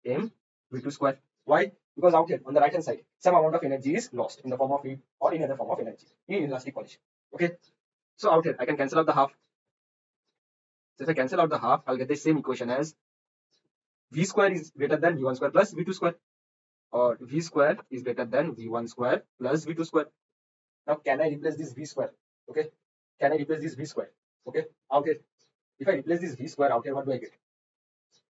mv2 square. Why? Because out here on the right hand side, some amount of energy is lost in the form of heat or any other form of energy in inelastic collision. Okay, so out here I can cancel out the half. So if I cancel out the half, I'll get the same equation as v square is greater than v1 square plus v2 square, or v square is greater than v1 square plus v2 square. Now, can I replace this v square? Okay, can I replace this v square? Okay, out here, if I replace this v square out here, what do I get?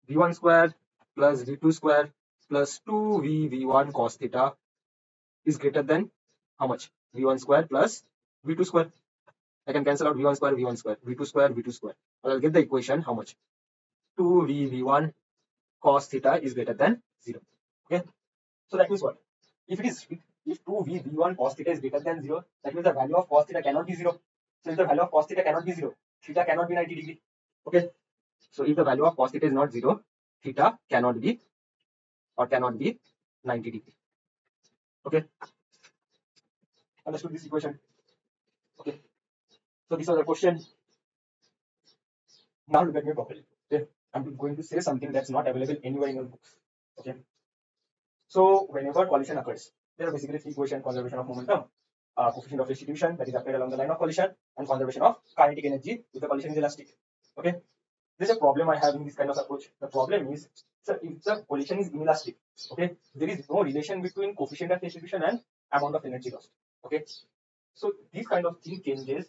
v1 square plus v2 square plus 2v v1 cos theta is greater than how much? v1 square plus v2 square. I can cancel out v1 square, v1 square, v2 square, v2 square. I'll get the equation how much? 2v v1 cos theta is greater than 0. Okay, so that means what? If 2v v1 cos theta is greater than 0, that means the value of cos theta cannot be 0. So if the value of cos theta cannot be 0, theta cannot be 90 degree. Okay, so if the value of cos theta is not 0, theta cannot be 90 degree. Okay, understood this equation? Okay, so this was the question. Now look at me properly. Okay, I'm going to say something that's not available anywhere in your books. Okay, so whenever collision occurs, there are basically three equations: conservation of momentum, coefficient of restitution that is applied along the line of collision, and conservation of kinetic energy if the collision is elastic. Okay, there's a problem I have in this kind of approach. The problem is, so if the collision is inelastic, okay, there is no relation between coefficient of restitution and amount of energy lost. Okay, so this kind of thing changes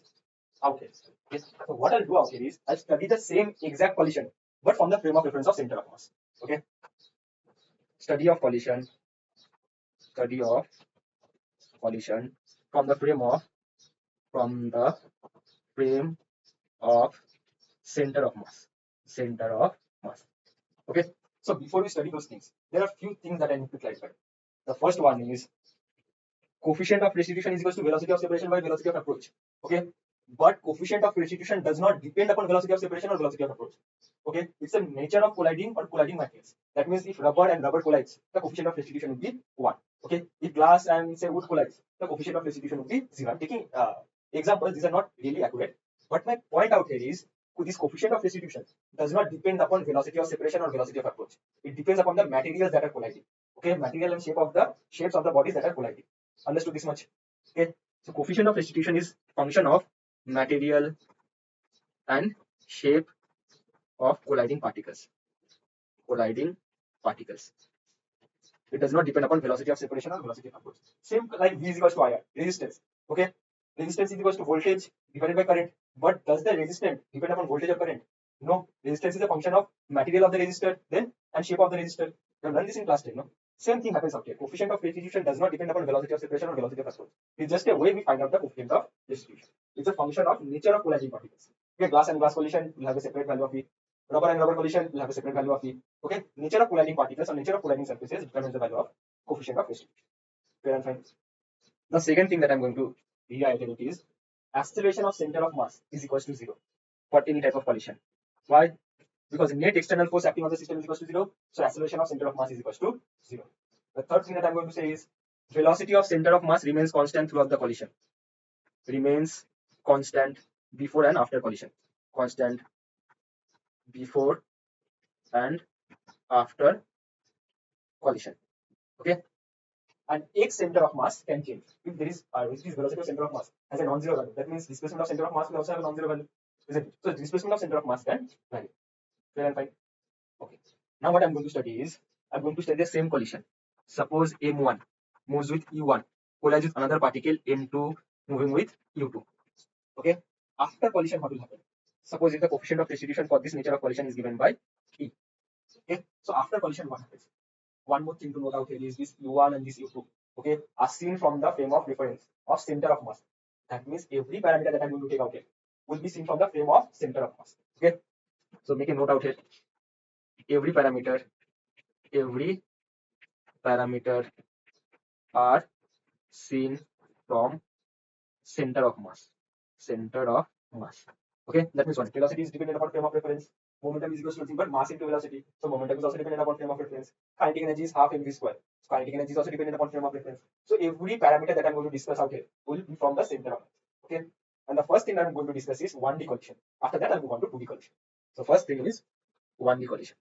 out here. Okay, so what I'll do out here is I'll study the same exact collision, but from the frame of reference of center of mass. Okay, study of collision from the frame of center of mass. Okay, so before we study those things, there are few things that I need to clarify. The first one is coefficient of restitution is equal to velocity of separation by velocity of approach. Okay, but coefficient of restitution does not depend upon velocity of separation or velocity of approach. Okay, it's the nature of colliding or colliding materials. That means if rubber and rubber collides, the coefficient of restitution will be 1. Okay, if glass and say wood collides, the coefficient of restitution will be 0. I'm taking examples; these are not really accurate. But my point out here is this coefficient of restitution does not depend upon velocity of separation or velocity of approach. It depends upon the materials that are colliding. Okay, material and shapes of the bodies that are colliding. Understood this much? Okay, so coefficient of restitution is function of material and shape of colliding particles. It does not depend upon velocity of separation or velocity of approach. Same like V is equals to IR, resistance. Okay, resistance is equals to voltage divided by current. But does the resistance depend upon voltage or current? No, resistance is a function of material of the resistor, then and shape of the resistor. You have learned this in class 10, no? Same thing happens out here. Coefficient of restitution does not depend upon velocity of separation or velocity of approach. It's just a way we find out the coefficient of restitution. It's a function of nature of colliding particles. Okay, glass and glass collision will have a separate value of V. Rubber and rubber collision will have a separate value of V. Okay, nature of colliding particles or nature of colliding surfaces determines the value of coefficient of restitution. Fair and fine. The second thing that I'm going to reiterate is acceleration of center of mass is equals to 0 for any type of collision. Why? Because net external force acting on the system is equals to 0, so acceleration of center of mass is equals to 0. The third thing that I'm going to say is velocity of center of mass remains constant throughout the collision. Remains constant before and after collision. Constant before and after collision. Okay, and X center of mass can change if there is velocity of center of mass has a non-zero value. That means displacement of center of mass will also have a non-zero value, isn't it? So displacement of center of mass can vary. Fair and fine. Okay. Now what I'm going to study is I'm going to study the same collision. Suppose M1 moves with E1, collides with another particle M2 moving with U2. Okay. After collision, what will happen? Suppose if the coefficient of restitution for this nature of collision is given by E. Okay. So after collision, what happens? One more thing to note out here is this U1 and this U2, okay, are seen from the frame of reference of center of mass. That means every parameter that I'm going to take out here will be seen from the frame of center of mass. Okay, so make a note out here. Every parameter are seen from center of mass. Center of mass. Okay, that means what? Velocity is dependent upon frame of reference. Momentum is equal to nothing but mass into velocity. So momentum is also dependent upon frame of reference. Kinetic energy is half mv square. So kinetic energy is also dependent upon frame of reference. So every parameter that I'm going to discuss out here will be from the center of mass. Okay. And the first thing I'm going to discuss is 1D collision. After that, I'll move on to 2D collision. So first thing is 1D collision.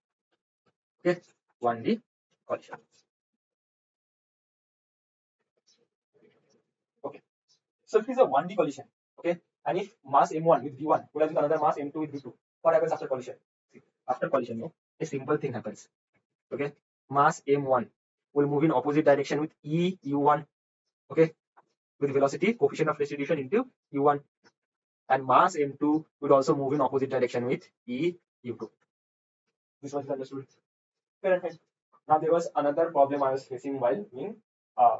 Okay, 1D collision. Okay. So if it is a 1D collision, okay, and if mass m1 with v1 collides with another mass m2 with v2, what happens after collision? See, after collision, no, a simple thing happens. Okay, mass m1 will move in opposite direction with e u1, okay, with velocity coefficient of restitution into u1, and mass m2 will also move in opposite direction with e u2. This was understood. Fair and fine. Now there was another problem I was facing while doing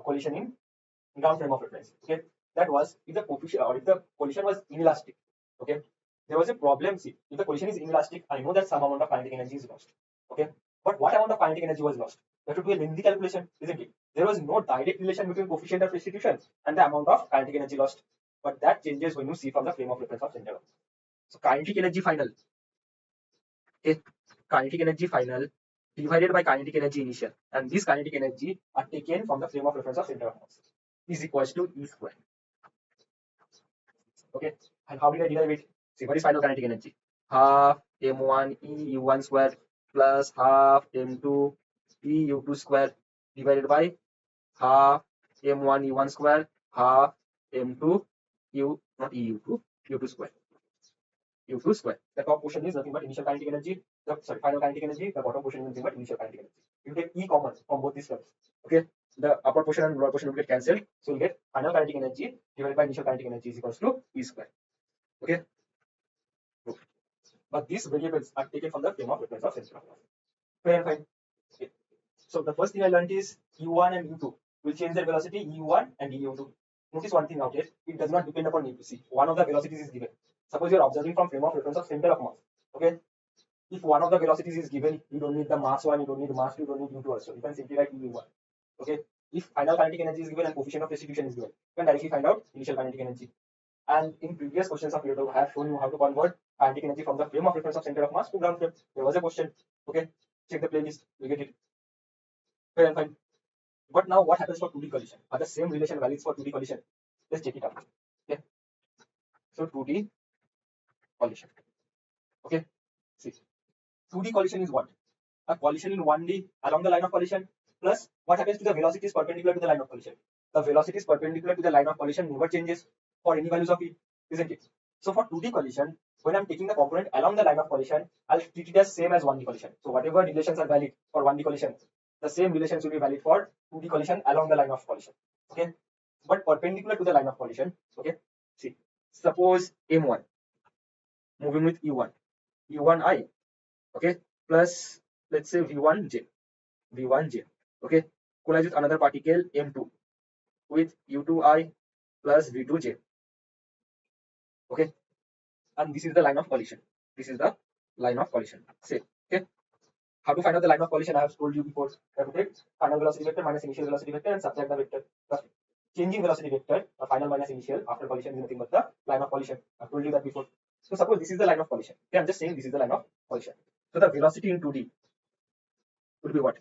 collision in ground frame of reference. Okay, that was if the coefficient or if the collision was inelastic. Okay, there was a problem. See, if the collision is inelastic, I know that some amount of kinetic energy is lost. Okay, but what amount of kinetic energy was lost? That would be a lengthy calculation, isn't it? There was no direct relation between coefficient of restitution and the amount of kinetic energy lost. But that changes when you see from the frame of reference of center. So kinetic energy final. Okay, kinetic energy final divided by kinetic energy initial, and this kinetic energy are taken from the frame of reference of center of mass is equals to E square. Okay, and how did I derive it? See, what is final kinetic energy? Half m1 e u1 square plus half m2 e u2 square divided by half m1 e1 square half m2 u not e u2 u2 square. U2 square. The top portion is nothing but initial kinetic energy. Final kinetic energy. The bottom portion is nothing but initial kinetic energy. You take E common from both these terms. Okay. The upper portion and lower portion will get cancelled. So you get final kinetic energy divided by initial kinetic energy is equals to E square. Okay. But these variables are taken from the frame of reference of center of mass. Fair and fine. Okay. So the first thing I learned is U1 and U2 will change their velocity U1 and U2. Notice one thing out here. It does not depend upon U2. See, one of the velocities is given. Suppose you are observing from frame of reference of center of mass. Okay. If one of the velocities is given, you don't need the mass 1, you don't need the mass 2, you don't need U2 also. You can simply write U1. Okay. If final kinetic energy is given and coefficient of restitution is given, you can directly find out initial kinetic energy. And in previous questions of irodov, I have shown you how to convert kinetic energy from the frame of reference of center of mass to ground frame. There was a question. Okay. Check the playlist. You get it. Fair and fine. But now what happens for 2D collision? Are the same relation values for 2D collision? Let's check it out. Okay. So 2D collision. Okay. See. 2D collision is what? A collision in 1D along the line of collision plus what happens to the velocity is perpendicular to the line of collision. The velocity is perpendicular to the line of collision never changes for any values of it, isn't it? So for 2D collision, when I'm taking the component along the line of collision, I'll treat it as same as 1D collision. So whatever relations are valid for 1D collision, the same relations will be valid for 2D collision along the line of collision. Okay, but perpendicular to the line of collision. Okay, see, suppose M1 moving with U1, U1I, okay, plus let's say V1J, V1J, okay, collides with another particle M2 with U2I plus V2J, okay, and this is the line of collision. This is the line of collision. Say, okay. How to find out the line of collision? I have told you before. I have to take final velocity vector minus initial velocity vector and subtract the vector. Changing velocity vector, final minus initial after collision is nothing but the line of collision. I have told you that before. So suppose this is the line of collision. Okay, I'm just saying this is the line of collision. So the velocity in 2D would be what?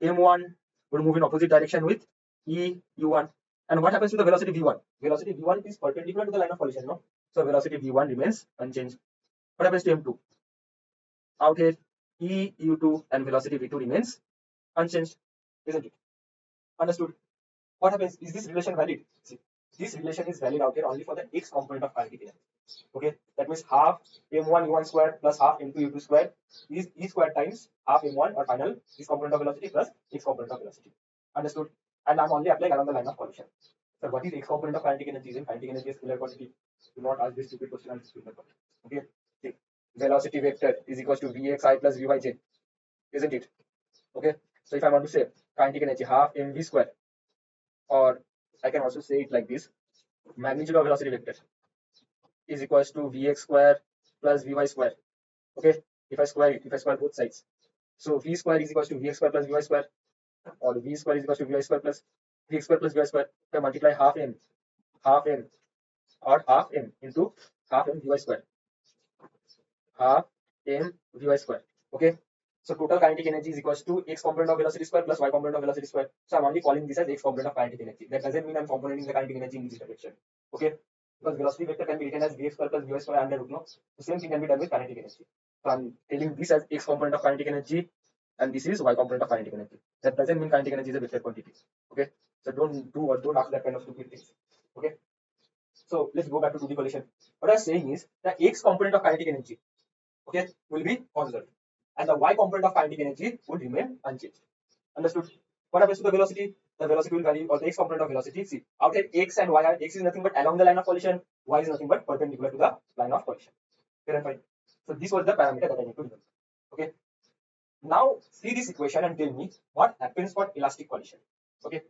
M1 would move in opposite direction with E U1. And what happens to the velocity V1? Velocity V1 is perpendicular to the line of collision, no? So velocity V1 remains unchanged. What happens to M2? Out here, E U2 and velocity V2 remains unchanged, isn't it? Understood? What happens? Is this relation valid? See, this relation is valid out here only for the x component of kinetic energy. Okay, that means half m1 u1 square plus half m2 u2 square is e square times half m1 or final this component of velocity plus x component of velocity. Understood? And I'm only applying along the line of collision. So what is x component of kinetic energy? In kinetic energy is scalar quantity. Do not ask this stupid question on scalar quantity. Okay. Velocity vector is equals to vxi plus vyj, isn't it? Okay. So if I want to say kinetic energy half mv square, or I can also say it like this: magnitude of velocity vector is equals to vx square plus vy square. Okay, if I square both sides, so v square is equals to vx square plus vy square, or v square is equals to vy square plus vx square plus vy square. If I multiply half m or half m into half m vy square, half m vy square. Okay, so total kinetic energy is equals to x component of velocity square plus y component of velocity square. So I'm only calling this as x component of kinetic energy. That doesn't mean I'm componenting the kinetic energy in this direction. Okay, because velocity vector can be written as vx square plus vy square under root. No, the same thing can be done with kinetic energy. So I'm telling this as x component of kinetic energy, and this is y component of kinetic energy. That doesn't mean kinetic energy is a vector quantity. Okay, so don't ask that kind of stupid things. Okay, so let's go back to 2D collision. What I'm saying is the x component of kinetic energy, okay, will be constant, and the y component of kinetic energy would remain unchanged. Understood? What happens to the velocity? The velocity will vary, or the x component of velocity. See, out here x and y are, x is nothing but along the line of collision, y is nothing but perpendicular to the line of collision. Fair and fine. So this was the parameter that I need to remember. Okay. Now see this equation and tell me what happens for elastic collision. Okay.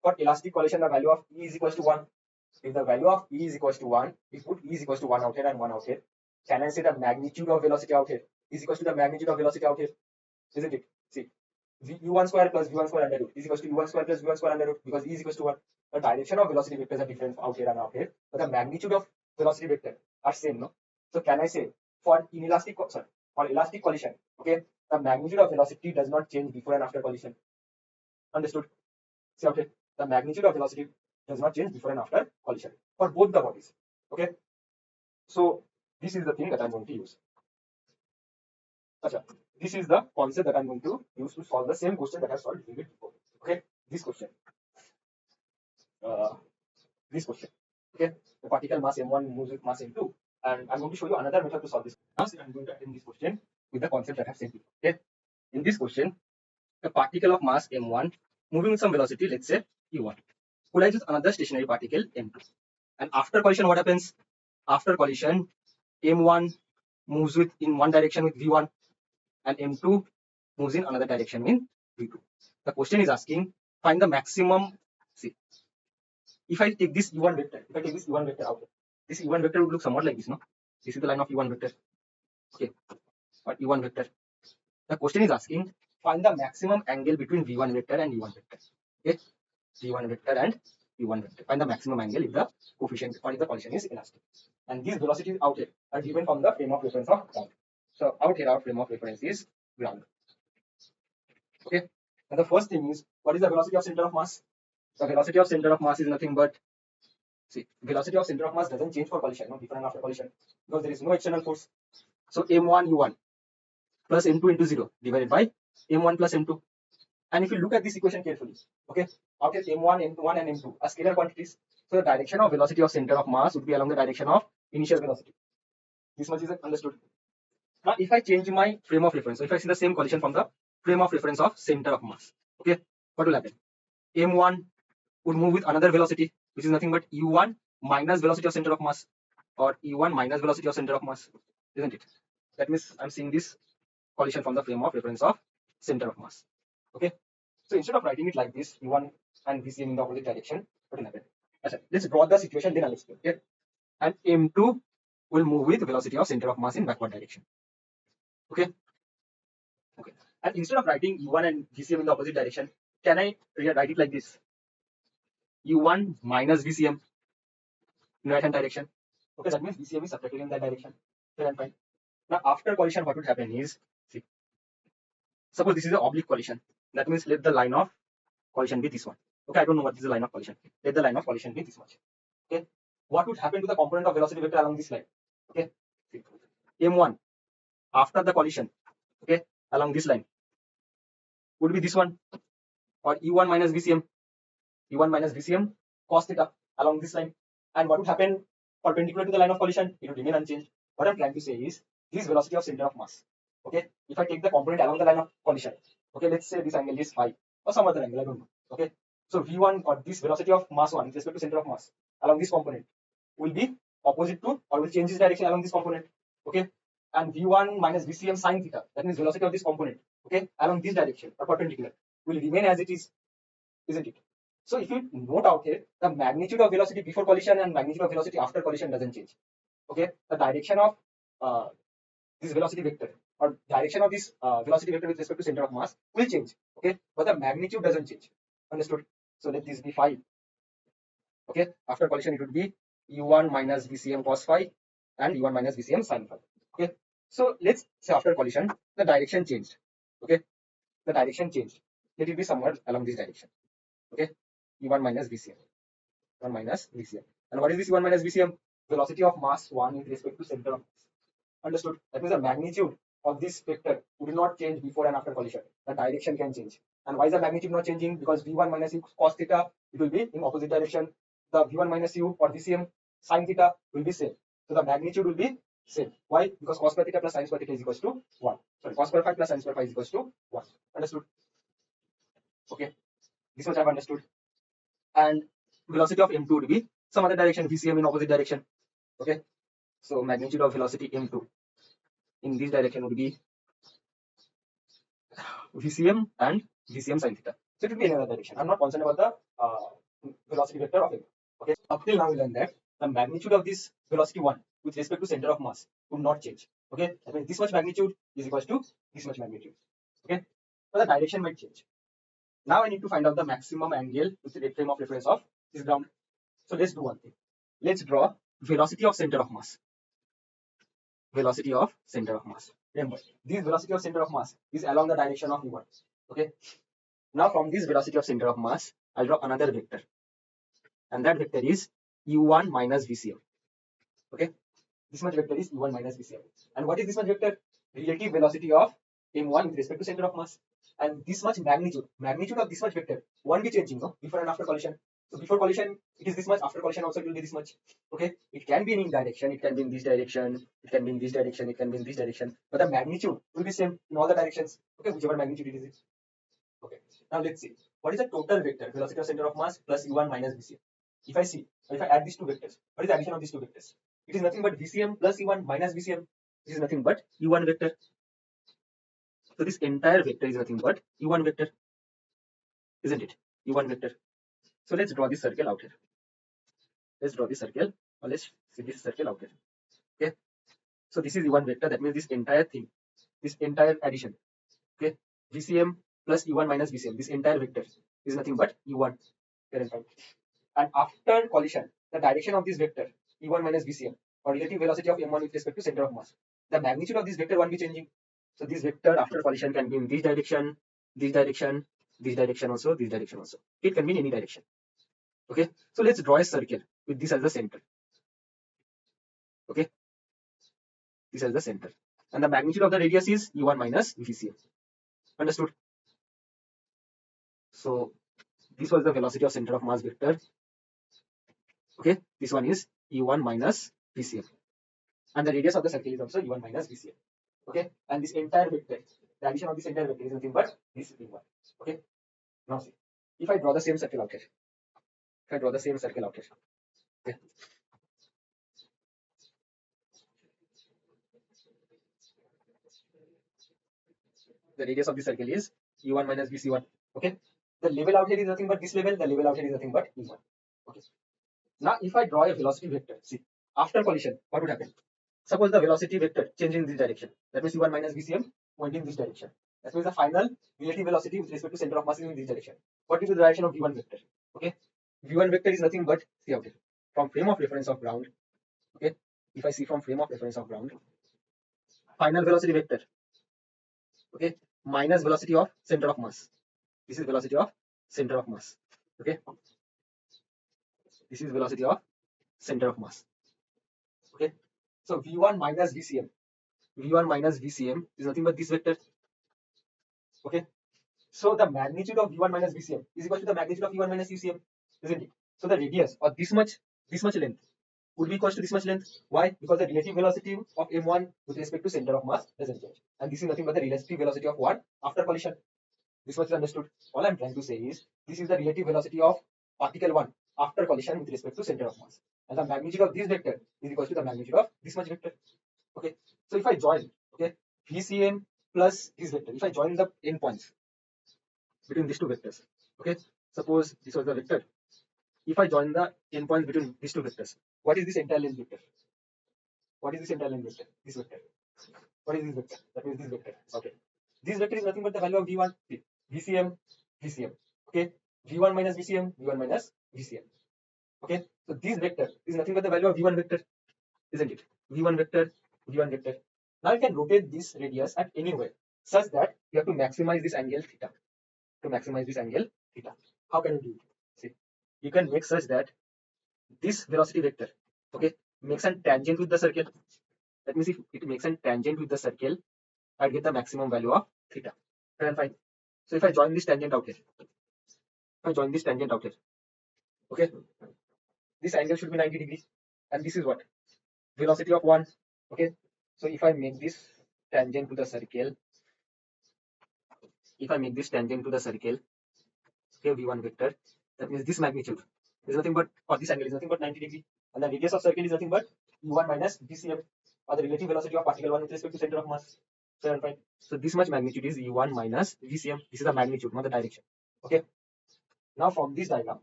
For elastic collision, the value of E is equals to 1. If the value of E is equals to 1, we put E is equals to 1 out here and 1 out here. Can I say the magnitude of velocity out here is equals to the magnitude of velocity out here? Isn't it? See, u1 square plus v1 square under root is equals to u1 square plus v1 square under root, because E is equals to 1. The direction of velocity vectors are different out here and out here, but the magnitude of velocity vector are same, no? So can I say for inelastic, sorry, for elastic collision, okay, the magnitude of velocity does not change before and after collision. Understood? See out here, the magnitude of velocity does not change before and after collision for both the bodies. Okay, so this is the thing that I'm going to use. Achha, this is the concept that I'm going to use to solve the same question that I solved a little bit before. Okay, this question, uh, this question. Okay, the particle mass m1 moves with mass m2, and I'm going to show you another method to solve this. Now, I'm going to attempt this question with the concept that I've said before. Okay, in this question, a particle of mass m1 moving with some velocity, let's say u1, collides with another stationary particle m2, and after collision, what happens? After collision, m1 moves with in one direction with v1, and m2 moves in another direction in v2. The question is asking, find the maximum. See, if I take this u1 vector, out, this u1 vector would look somewhat like this, no? This is the line of u1 vector. Okay, or u1 vector. The question is asking, find the maximum angle between v1 vector and u1 vector. Okay, v1 vector and u1 vector. Find the maximum angle if the coefficient or if the collision is elastic. And these velocities out here are given from the frame of reference of ground. So out here, our frame of reference is ground. Okay. And the first thing is, what is the velocity of center of mass? The velocity of center of mass is nothing but, see, velocity of center of mass doesn't change for collision, no, before and after collision, because there is no external force. So m1 u1 plus m2 into 0 divided by m1 plus m2. And if you look at this equation carefully, okay, out here m1, m1 and m2 are scalar quantities. So the direction of velocity of center of mass would be along the direction of initial velocity. This much is understood. Now, if I change my frame of reference, so if I see the same collision from the frame of reference of center of mass, okay, what will happen? m1 would move with another velocity, which is nothing but u1 minus velocity of center of mass, or u1 minus velocity of center of mass, isn't it? That means I'm seeing this collision from the frame of reference of center of mass. Okay, so instead of writing it like this, u1 and vcm in the opposite direction, what will happen? Let's draw the situation, then I'll explain. Okay, and m2 will move with velocity of center of mass in backward direction. Okay, okay, and instead of writing u1 and vcm in the opposite direction, can I write it like this? u1 minus vcm in right hand direction. Okay, that means vcm is subtracted in that direction. Fair and fine. Now after collision, what would happen is, see, suppose this is an oblique collision. That means let the line of collision be this one. Okay, I don't know what is the line of collision. Let the line of collision be this much. Okay, what would happen to the component of velocity vector along this line? Okay, see, m1 after the collision, okay, along this line would be this one, or u1 minus vcm cos theta along this line. And what would happen perpendicular to the line of collision? It would remain unchanged. What I'm trying to say is, this velocity of center of mass, okay, if I take the component along the line of collision, okay, let's say this angle is phi or some other angle, I don't know. Okay, so v1, or this velocity of mass 1 with respect to center of mass along this component, will be opposite to, or will change its direction along this component. Okay, and v1 minus vcm sin theta, that means velocity of this component, okay, along this direction or perpendicular, will remain as it is, isn't it? So if you note out here, the magnitude of velocity before collision and magnitude of velocity after collision doesn't change. Okay, the direction of this velocity vector or direction of this velocity vector with respect to center of mass will change. Okay, but the magnitude doesn't change. Understood? So let this be phi. Okay, after collision it would be u1 minus vcm cos phi and u1 minus vcm sin phi. Okay, so let's say after collision the direction changed. Okay, the direction changed. Let it be somewhere along this direction. Okay, u1 minus vcm, 1 minus vcm. And what is this u1 minus vcm? Velocity of mass 1 with respect to center of mass. Understood? That means the magnitude of this vector would not change before and after collision. The direction can change. And why is the magnitude not changing? Because v1 minus u cos theta, it will be in opposite direction. The v1 minus u or vcm sin theta will be same. So the magnitude will be same. Why? Because cos square theta plus sin square theta is equals to 1. Sorry, cos square phi plus sin square phi is equals to 1. Understood? Okay. This much I have understood. And velocity of m2 would be some other direction, vcm in opposite direction. Okay. So magnitude of velocity m2 in this direction would be vcm and vcm sin theta. So it would be in another direction. I'm not concerned about the velocity vector of m. Okay. Up till now we learned that the magnitude of this velocity 1 with respect to center of mass would not change. Okay. That means this much magnitude is equals to this much magnitude. Okay. But the direction might change. Now I need to find out the maximum angle with the frame of reference of this ground. So let's do one thing. Let's draw velocity of center of mass. Velocity of center of mass. Remember, this velocity of center of mass is along the direction of u1. Okay. Now from this velocity of center of mass, I'll draw another vector. And that vector is u1 minus vcm. Okay. This much vector is u1 minus vcm. And what is this much vector? Relative velocity of m1 with respect to center of mass. And this much magnitude of this much vector won't be changing, no? Before and after collision. So before collision it is this much, after collision also it will be this much. Okay, it can be in any direction, it can be in this direction, it can be in this direction, it can be in this direction, but the magnitude will be same in all the directions. Okay, whichever magnitude it is. Okay, now let's see what is the total vector velocity of center of mass plus u1 minus vcm. If I add these two vectors, what is the addition of these two vectors? It is nothing but vcm plus u1 minus vcm. This is nothing but u1 vector. So this entire vector is nothing but u1 vector, isn't it? U1 vector. So let's draw this circle out here. Let's draw this circle, or let's see this circle out here. Okay. So this is u1 vector. That means this entire thing, this entire addition. Okay. vcm plus u1 minus vcm. This entire vector is nothing but u1. And after collision, the direction of this vector u1 minus vcm or relative velocity of m1 with respect to center of mass, the magnitude of this vector won't be changing. So this vector after collision can be in this direction, this direction, this direction also, this direction also. It can be in any direction. Okay, so let's draw a circle with this as the center. Okay, this as the center, and the magnitude of the radius is u1 minus vcm. Understood? So this was the velocity of center of mass vector. Okay, this one is u1 minus vcm, and the radius of the circle is also u1 minus vcm. Okay, and this entire vector, the addition of this entire vector is nothing but this v1. Okay, now see, if I draw the same circle out here, okay. The radius of the circle is u1 minus vc1. Okay, the level out here is nothing but this level, the level out here is nothing but e1. Okay, now if I draw a velocity vector, see, after collision what would happen? Suppose the velocity vector changed in this direction, that means u1 minus vcm went in this direction. That means the final relative velocity with respect to center of mass is in this direction. What is the direction of v1 vector? Okay, v1 vector is nothing but, see out here, from frame of reference of ground. Okay, if I see from frame of reference of ground, final velocity vector, okay, minus velocity of center of mass. This is velocity of center of mass. Okay, this is velocity of center of mass. Okay, so v1 minus vcm, is nothing but this vector. Okay, so the magnitude of v1 minus vcm is equal to the magnitude of v1 minus vcm, isn't it? So the radius or this much length would be equal to this much length. Why? Because the relative velocity of m1 with respect to center of mass doesn't change, and this is nothing but the relative velocity of what? After collision. This much is understood. All I'm trying to say is this is the relative velocity of particle 1 after collision with respect to center of mass, and the magnitude of this vector is equal to the magnitude of this much vector. Okay, so if I join, okay, vcm plus this vector, if I join the endpoints, between these two vectors. Okay, suppose this was the vector. If I join the endpoints between these two vectors, what is this entire length vector? What is this entire length vector? This vector. What is this vector? That means this vector. Okay. This vector is nothing but the value of v1, vcm, vcm. Okay. v1 minus vcm, v1 minus vcm. Okay. So this vector is nothing but the value of v1 vector, isn't it? v1 vector, v1 vector. Now you can rotate this radius at anywhere such that you have to maximize this angle theta. To maximize this angle theta. How can you do it? See, you can make such that this velocity vector, okay, makes a tangent with the circle. That means if it makes a tangent with the circle, I get the maximum value of theta. Fair and fine. So if I join this tangent out here, okay, this angle should be 90 degrees, and this is what? Velocity of 1. Okay, so if I make this tangent to the circle, okay, v1 vector, that means this magnitude is nothing but, or this angle is nothing but 90 degrees, and the radius of circle is nothing but u1 minus vcm, or the relative velocity of particle 1 with respect to center of mass. Fair and fine. So this much magnitude is u1 minus vcm. This is the magnitude, not the direction. Okay. Now from this diagram,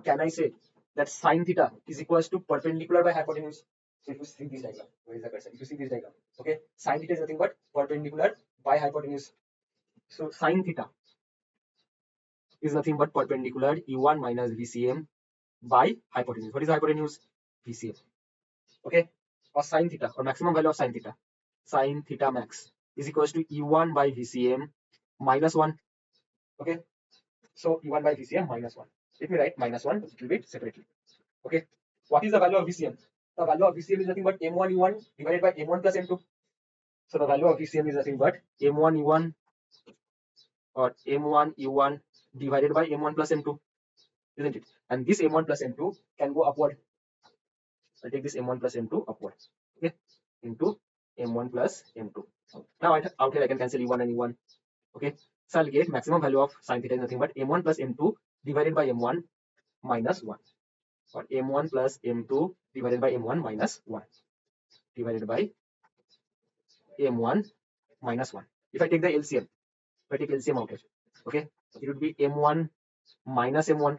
can I say that sine theta is equals to perpendicular by hypotenuse? So if you see this diagram, where is the cursor? If you see this diagram, okay, sine theta is nothing but perpendicular by hypotenuse. So sine theta is nothing but perpendicular u1 minus vcm by hypotenuse. What is hypotenuse? vcm. Okay, or sine theta, or maximum value of sine theta max is equals to u1 by vcm minus 1. Okay, so u1 by vcm minus 1. Let me write minus 1 a little bit separately. Okay, what is the value of vcm? The value of vcm is nothing but m1 u1 divided by m1 plus m2. So the value of vcm is nothing but m1 u1 or m1 u1 divided by m1 plus m2, isn't it? And this m1 plus m2 can go upward. I'll take this m1 plus m2 upward, okay, into m1 plus m2. Now out here I can cancel e1 and e1. Okay, so I'll get maximum value of sine theta is nothing but m1 plus m2 divided by m1 minus 1, or m1 plus m2 divided by m1 minus 1 divided by m1 minus 1. If I take the LCM, out here, okay, it would be m1 minus m1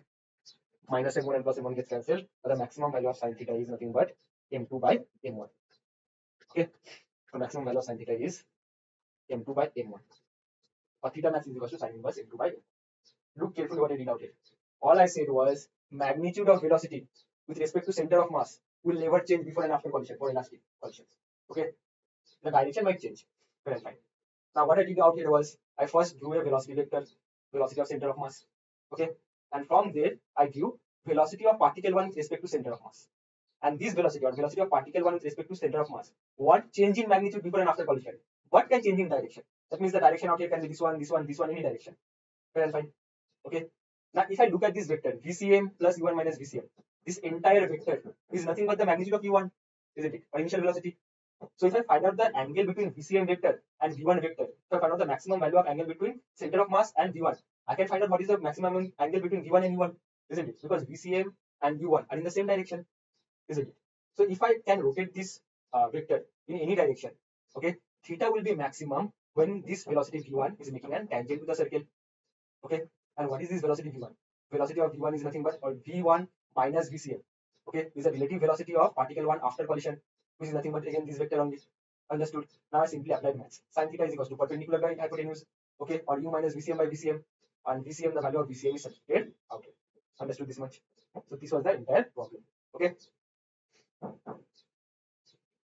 and plus m1 gets cancelled. But the maximum value of sine theta is nothing but m2 by m1. Okay, the maximum value of sine theta is m2 by m1. Or theta max is equal to sine inverse m2 by m1. Look carefully what I did out here. All I said was magnitude of velocity with respect to center of mass will never change before and after collision for elastic collisions. Okay, the direction might change. Very fine. Now what I did out here was I first drew a velocity vector, velocity of center of mass. Okay, and from there I drew velocity of particle 1 with respect to center of mass. And this velocity, or velocity of particle 1 with respect to center of mass, what change in magnitude before and after collision? What can change in direction? That means the direction out here can be this one, any direction. Very fine. Okay. Now if I look at this vector vcm plus u1 minus vcm, this entire vector is nothing but the magnitude of u1, isn't it? Or initial velocity. So if I find out the angle between vcm vector and v1 vector, if I find out the maximum value of angle between center of mass and v1, I can find out what is the maximum angle between v1 and u1, isn't it? Because vcm and u1 are in the same direction, isn't it? So if I can rotate this vector in any direction, okay, theta will be maximum when this velocity v1 is making a tangent to the circle. Okay, and what is this velocity v1? Velocity of v1 is nothing but, or v1 minus vcm. Okay, is the relative velocity of particle 1 after collision, which is nothing but again this vector only. Understood? Now I simply applied maths. Sin theta is equal to perpendicular by hypotenuse. Okay, or u minus vcm by vcm, and vcm, the value of vcm is substituted out. Understood this much? So this was the entire problem. Okay.